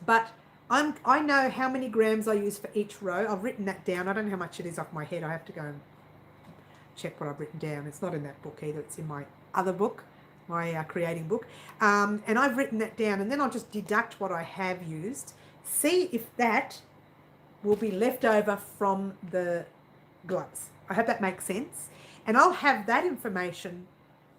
but I know how many grams I use for each row. I've written that down. I don't know how much it is off my head. I have to go and check what I've written down. It's not in that book either. It's in my other book, my creating book. And I've written that down, and then I'll just deduct what I have used. See if that will be left over from the gloves. I hope that makes sense. And I'll have that information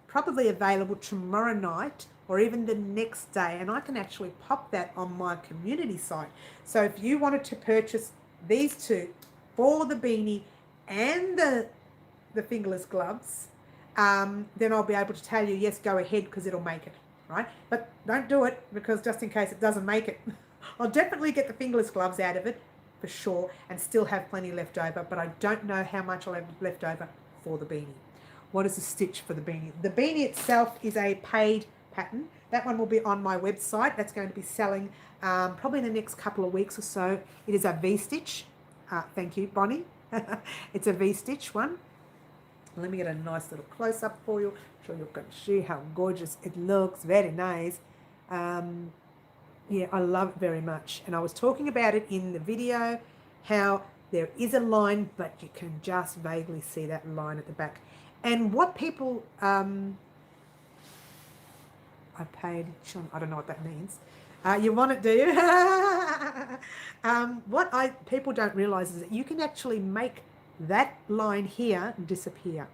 probably available tomorrow night or even the next day, and I can actually pop that on my community site. So if you wanted to purchase these two for the beanie and the fingerless gloves, then I'll be able to tell you, yes, go ahead, because it'll make it, right? But don't do it, because just in case it doesn't make it, I'll definitely get the fingerless gloves out of it for sure and still have plenty left over, but I don't know how much I'll have left over for the beanie. What is the stitch for the beanie? The beanie itself is a paid pattern. That one will be on my website. That's going to be selling probably in the next couple of weeks or so. It is a V-stitch. Thank you, Bonnie. It's a V-stitch one. Let me get a nice little close-up for you so you can see how gorgeous it looks. Very nice. Yeah, I love it very much. And I was talking about it in the video, how there is a line, but you can just vaguely see that line at the back. And what people, I paid, I don't know what that means. You want it, do you? People don't realise is that you can actually make that line here disappear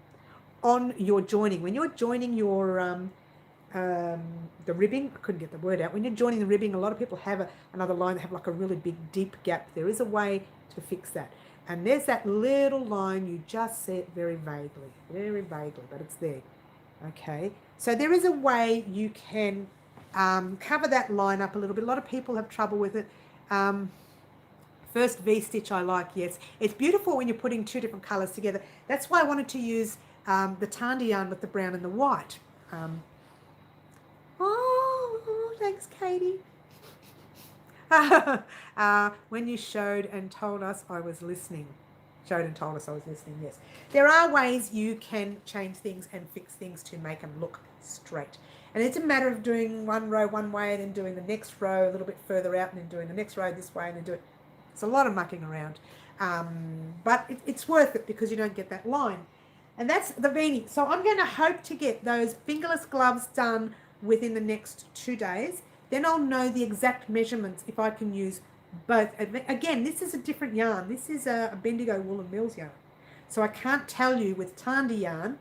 on your joining. When you're joining your the ribbing, I couldn't get the word out. When you're joining the ribbing, a lot of people have another line that have like a really big deep gap. There is a way to fix that. And there's that little line, you just see it very vaguely, but it's there. Okay, so there is a way you can cover that line up a little bit. A lot of people have trouble with it. First V-stitch I like, yes. It's beautiful when you're putting two different colours together. That's why I wanted to use the TARNDIE yarn with the brown and the white. Oh, thanks, Katie. When you showed and told us I was listening. Showed and told us I was listening, yes. There are ways you can change things and fix things to make them look straight. And it's a matter of doing one row one way and then doing the next row a little bit further out and then doing the next row this way and then do it. It's a lot of mucking around. But it's worth it because you don't get that line. And that's the beanie. So I'm going to hope to get those fingerless gloves done within the next 2 days. Then I'll know the exact measurements if I can use both. Again, this is a different yarn. This is a Bendigo Wool and Mills yarn. So I can't tell you with TARNDIE yarn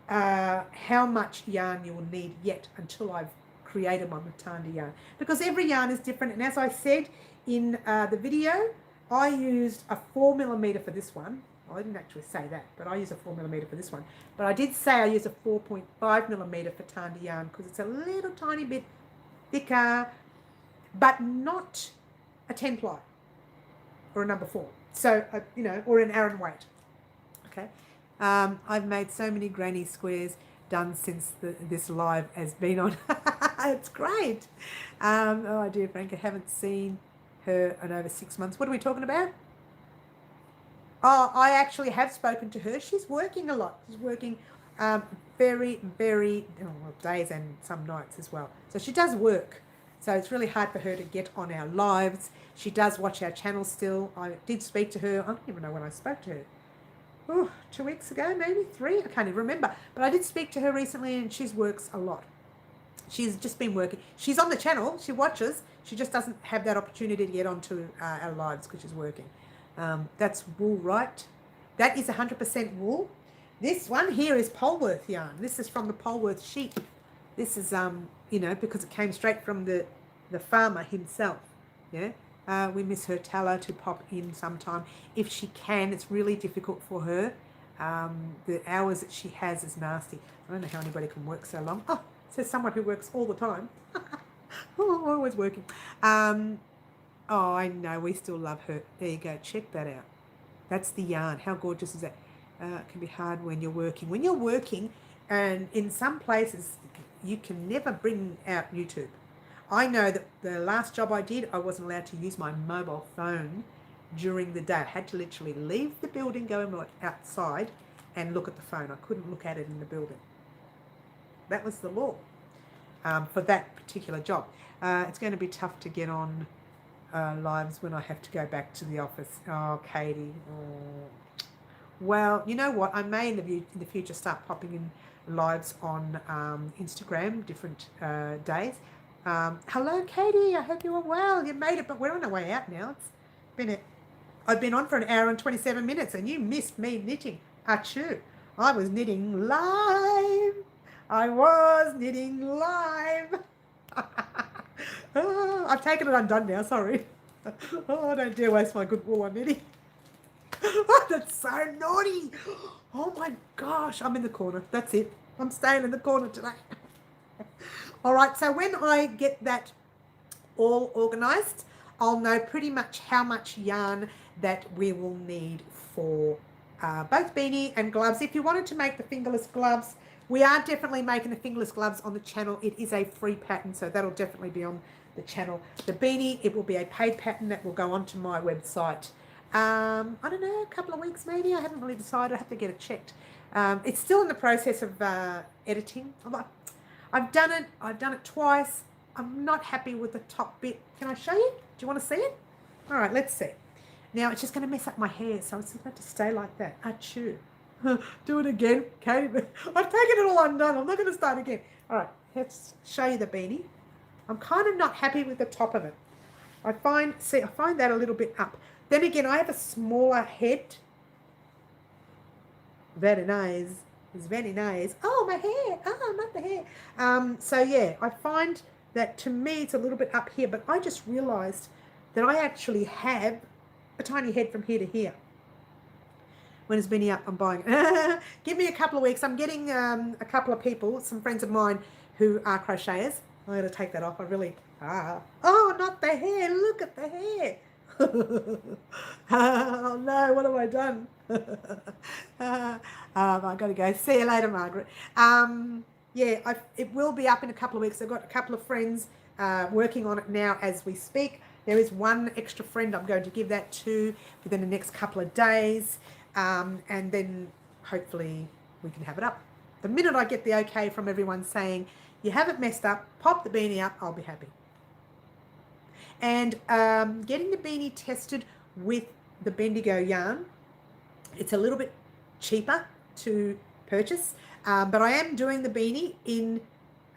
how much yarn you will need yet until I've created one with TARNDIE yarn, because every yarn is different. And as I said in the video, I used a 4mm for this one. I didn't actually say that, but I used a 4mm for this one. But I did say I used a 4.5mm for TARNDIE yarn because it's a little tiny bit thicker, but not a 10 ply or a number 4. So, you know, or an Aran weight. Okay. I've made so many granny squares done since this live has been on. It's great. Oh dear Frank, I haven't seen her in over 6 months. What are we talking about? Oh, I actually have spoken to her. She's working a lot. She's working very days and some nights as well. So she does work. So it's really hard for her to get on our lives. She does watch our channel still. I did speak to her. I don't even know when I spoke to her. Oh, 2 weeks ago, maybe 3. I can't even remember. But I did speak to her recently, and she works a lot. She's just been working. She's on the channel. She watches. She just doesn't have that opportunity to get onto our lives because she's working. That's wool, right? That is 100% wool. This one here is Polworth yarn. This is from the Polworth sheep. This is, you know, because it came straight from the farmer himself. Yeah. We miss her. Tell her to pop in sometime if she can. It's really difficult for her. The hours that she has is nasty. I don't know how anybody can work so long. Oh, says someone who works all the time. Oh, always working. Oh, I know. We still love her. There you go. Check that out. That's the yarn. How gorgeous is that? It can be hard when you're working. When you're working, and in some places, you can never bring out YouTube. I know that the last job I did, I wasn't allowed to use my mobile phone during the day. I had to literally leave the building, go outside and look at the phone. I couldn't look at it in the building. That was the law for that particular job. It's going to be tough to get on lives when I have to go back to the office. Oh, Katie. Oh. Well, you know what? I may in the future start popping in lives on Instagram, different days. Hello, Katie. I hope you are well. You made it, but we're on our way out now. I've been on for 1 hour and 27 minutes, and you missed me knitting. Achoo. I was knitting live. I was knitting live. Oh, I've taken it undone now. Sorry. Oh, I don't dare waste my good wool on knitting. Oh, that's so naughty. Oh my gosh. I'm in the corner. That's it. I'm staying in the corner today. All right, so when I get that all organised, I'll know pretty much how much yarn that we will need for both beanie and gloves. If you wanted to make the fingerless gloves, we are definitely making the fingerless gloves on the channel. It is a free pattern, so that'll definitely be on the channel. The beanie, it will be a paid pattern that will go onto my website. I don't know, a couple of weeks maybe. I haven't really decided. I have to get it checked. It's still in the process of editing. I've done it twice. I'm not happy with the top bit. Can I show you? Do you want to see it? All right, let's see. Now, it's just going to mess up my hair, so it's going to stay like that. Achoo. Do it again. Okay. I've taken it all undone. I'm not going to start again. All right, let's show you the beanie. I'm kind of not happy with the top of it. I find that a little bit up. Then again, I have a smaller head. Very nice. It's very nice. Oh, my hair. Oh, not the hair. So, yeah, I find that to me it's a little bit up here, but I just realised that I actually have a tiny head from here to here. When it's beanie up, I'm buying it. Give me a couple of weeks. I'm getting a couple of people, some friends of mine who are crocheters. I'm going to take that off. I really... Oh, not the hair. Look at the hair. Oh, no. What have I done? I've got to go. See you later, Margaret. Yeah, it will be up in a couple of weeks. I've got a couple of friends working on it now as we speak. There is one extra friend I'm going to give that to within the next couple of days. And then hopefully we can have it up. The minute I get the okay from everyone saying, you haven't messed up, pop the beanie up, I'll be happy. And getting the beanie tested with the Bendigo yarn, it's a little bit cheaper to purchase, but I am doing the beanie in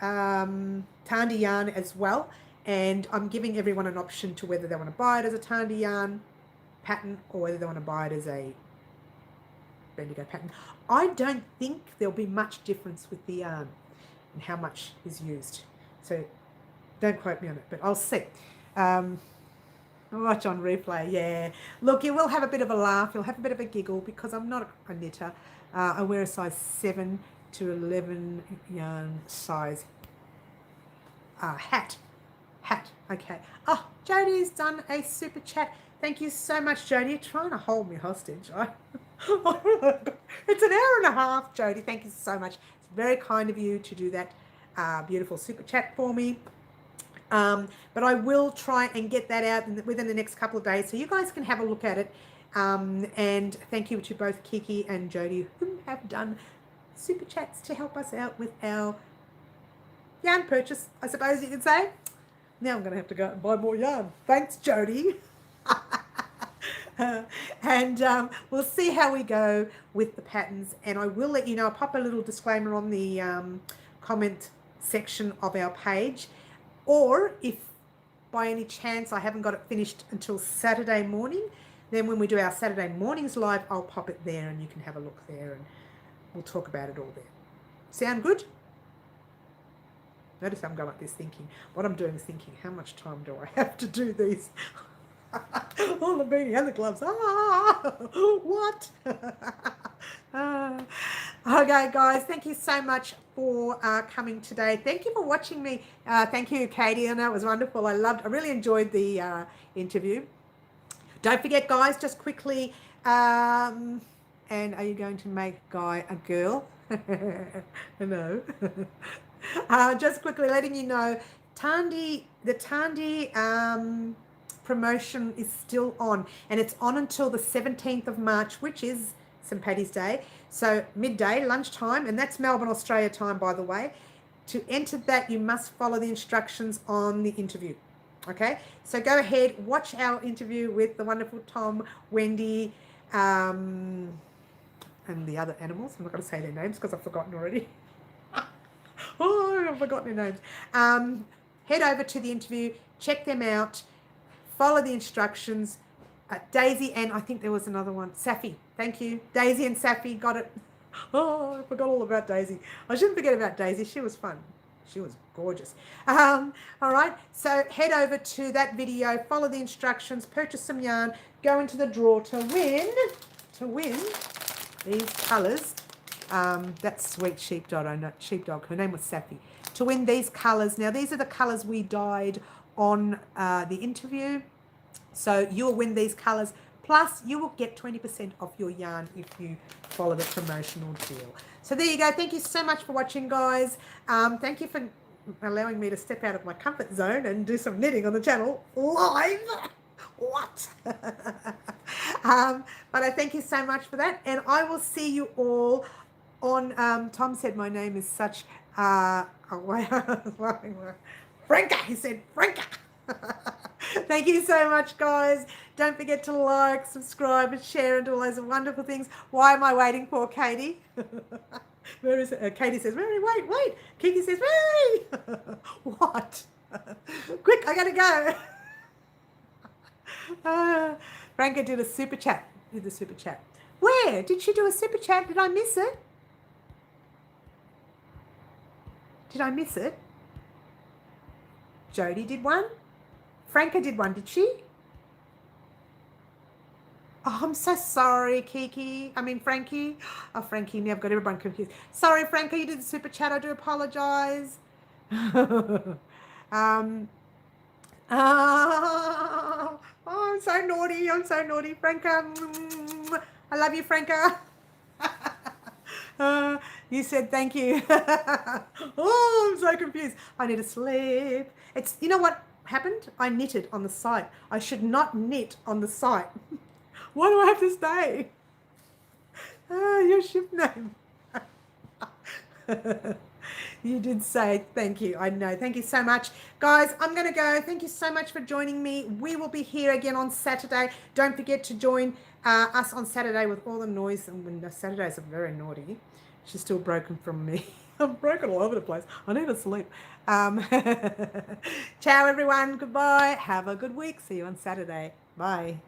TARNDIE yarn as well, and I'm giving everyone an option to whether they want to buy it as a TARNDIE yarn pattern or whether they want to buy it as a Bendigo pattern. I don't think there'll be much difference with the yarn and how much is used. So don't quote me on it, but I'll see. Watch on replay, yeah. Look, you will have a bit of a laugh. You'll have a bit of a giggle because I'm not a knitter. I wear a size 7 to 11 yarn size hat. Okay. Oh, Jodie's done a super chat. Thank you so much, Jodie. You're trying to hold me hostage. It's an hour and a half, Jodie. Thank you so much. It's very kind of you to do that beautiful super chat for me. But I will try and get that out within the next couple of days so you guys can have a look at it. And thank you to both Kiki and Jodie who have done super chats to help us out with our yarn purchase, I suppose you could say. Now I'm going to have to go out and buy more yarn. Thanks, Jodie. And we'll see how we go with the patterns. And I will let you know. I'll pop a little disclaimer on the comment section of our page. Or if by any chance I haven't got it finished until Saturday morning, then when we do our Saturday mornings live, I'll pop it there and you can have a look there and we'll talk about it all there. Sound good? Notice I'm going like this thinking. What I'm doing is thinking, how much time do I have to do these? All the beanie and the gloves. What? Okay, guys, thank you so much for coming today. Thank you for watching me. Thank you, Katie. I know it was wonderful. I really enjoyed the interview. Don't forget, guys, just quickly, and are you going to make Guy a girl? No. Just quickly letting you know, the TARNDIE promotion is still on, and it's on until the 17th of March, which is St. Paddy's Day. So midday, lunchtime, and that's Melbourne, Australia time, by the way. To enter that, you must follow the instructions on the interview. Okay, so go ahead, watch our interview with the wonderful Tom, Wendy, and the other animals. I'm not going to say their names because I've forgotten already. Oh, I've forgotten their names. Head over to the interview, check them out, follow the instructions. Daisy and I think there was another one, Safi. Thank you. Daisy and Safi got it. Oh, I forgot all about Daisy. I shouldn't forget about Daisy. She was fun. She was gorgeous. All right, so head over to that video, follow the instructions, purchase some yarn, go into the draw to win these colours. That's Sweet Sheepdog. I know, Sheepdog. Her name was Safi. To win these colours. Now, these are the colours we dyed on the interview. So you'll win these colours. Plus, you will get 20% off your yarn if you follow the promotional deal. So there you go. Thank you so much for watching, guys. Thank you for allowing me to step out of my comfort zone and do some knitting on the channel live. What? But I thank you so much for that. And I will see you all on, Tom said my name is such, Franca, he said, Franca. Thank you so much, guys. Don't forget to like, subscribe, and share, and do all those wonderful things. Why am I waiting for Katie? Where is it? Katie says, Mary, wait. Kiki says, Mary. What? Quick, I gotta go. Franca did a super chat. Where? Did she do a super chat? Did I miss it? Jodie did one. Franca did one, did she? Oh, I'm so sorry, Kiki. Frankie. Oh, Frankie, now I've got everyone confused. Sorry, Franca, you did the super chat. I do apologise. Oh, I'm so naughty. Franca. I love you, Franca. You said thank you. Oh, I'm so confused. I need to sleep. You know what happened? I knitted on the site. I should not knit on the site. Why do I have to stay? Your ship name. You did say thank you. I know. Thank you so much. Guys, I'm going to go. Thank you so much for joining me. We will be here again on Saturday. Don't forget to join us on Saturday with all the noise. And the Saturdays are very naughty. She's still broken from me. I'm broken all over the place. I need to sleep. Ciao, everyone. Goodbye. Have a good week. See you on Saturday. Bye.